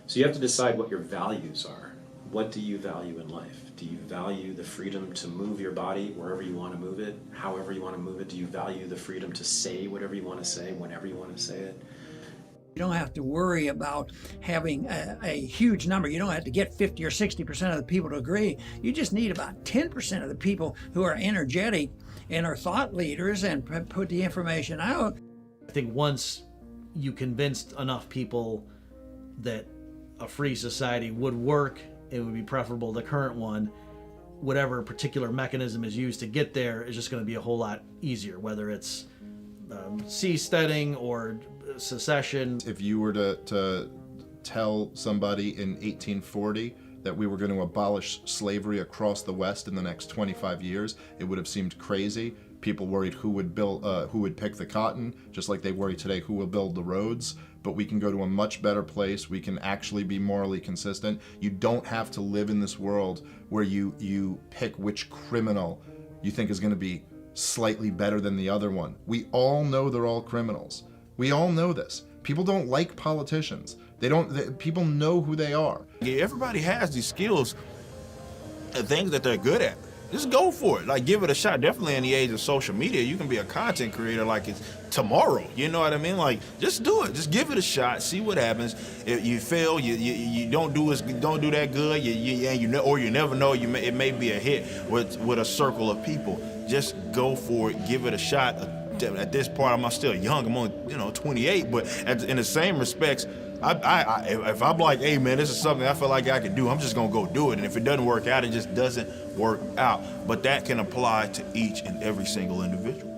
So you have to decide what your values are. What do you value in life? Do you value the freedom to move your body wherever you want to move it, however you want to move it? Do you value the freedom to say whatever you want to say, whenever you want to say it? You don't have to worry about having a huge number. You don't have to get 50 or 60% of the people to agree. You just need about 10% of the people who are energetic and are thought leaders and put the information out. I think once you convinced enough people that a free society would work, it would be preferable to the current one, whatever particular mechanism is used to get there is just going to be a whole lot easier, whether it's seasteading or secession. If you were to tell somebody in 1840 that we were going to abolish slavery across the West in the next 25 years, it would have seemed crazy. People worried who would pick the cotton, just like they worry today who will build the roads. But we can go to a much better place. We can actually be morally consistent. You don't have to live in this world where you pick which criminal you think is going to be slightly better than the other one. We all know they're all criminals. We all know this. People don't like politicians. People know who they are. Everybody has these skills and things that they're good at. Just go for it. Like, give it a shot. Definitely in the age of social media, you can be a content creator like it's tomorrow. You know what I mean? Like, just do it. Just give it a shot. See what happens. If you fail, you don't do that good. You never know. It may be a hit with a circle of people. Just go for it. Give it a shot. At this part, I'm still young. I'm only 28. But in the same respects, if I'm like, hey man, this is something I feel like I can do, I'm just gonna go do it. And if it doesn't work out, it just doesn't work out. But that can apply to each and every single individual.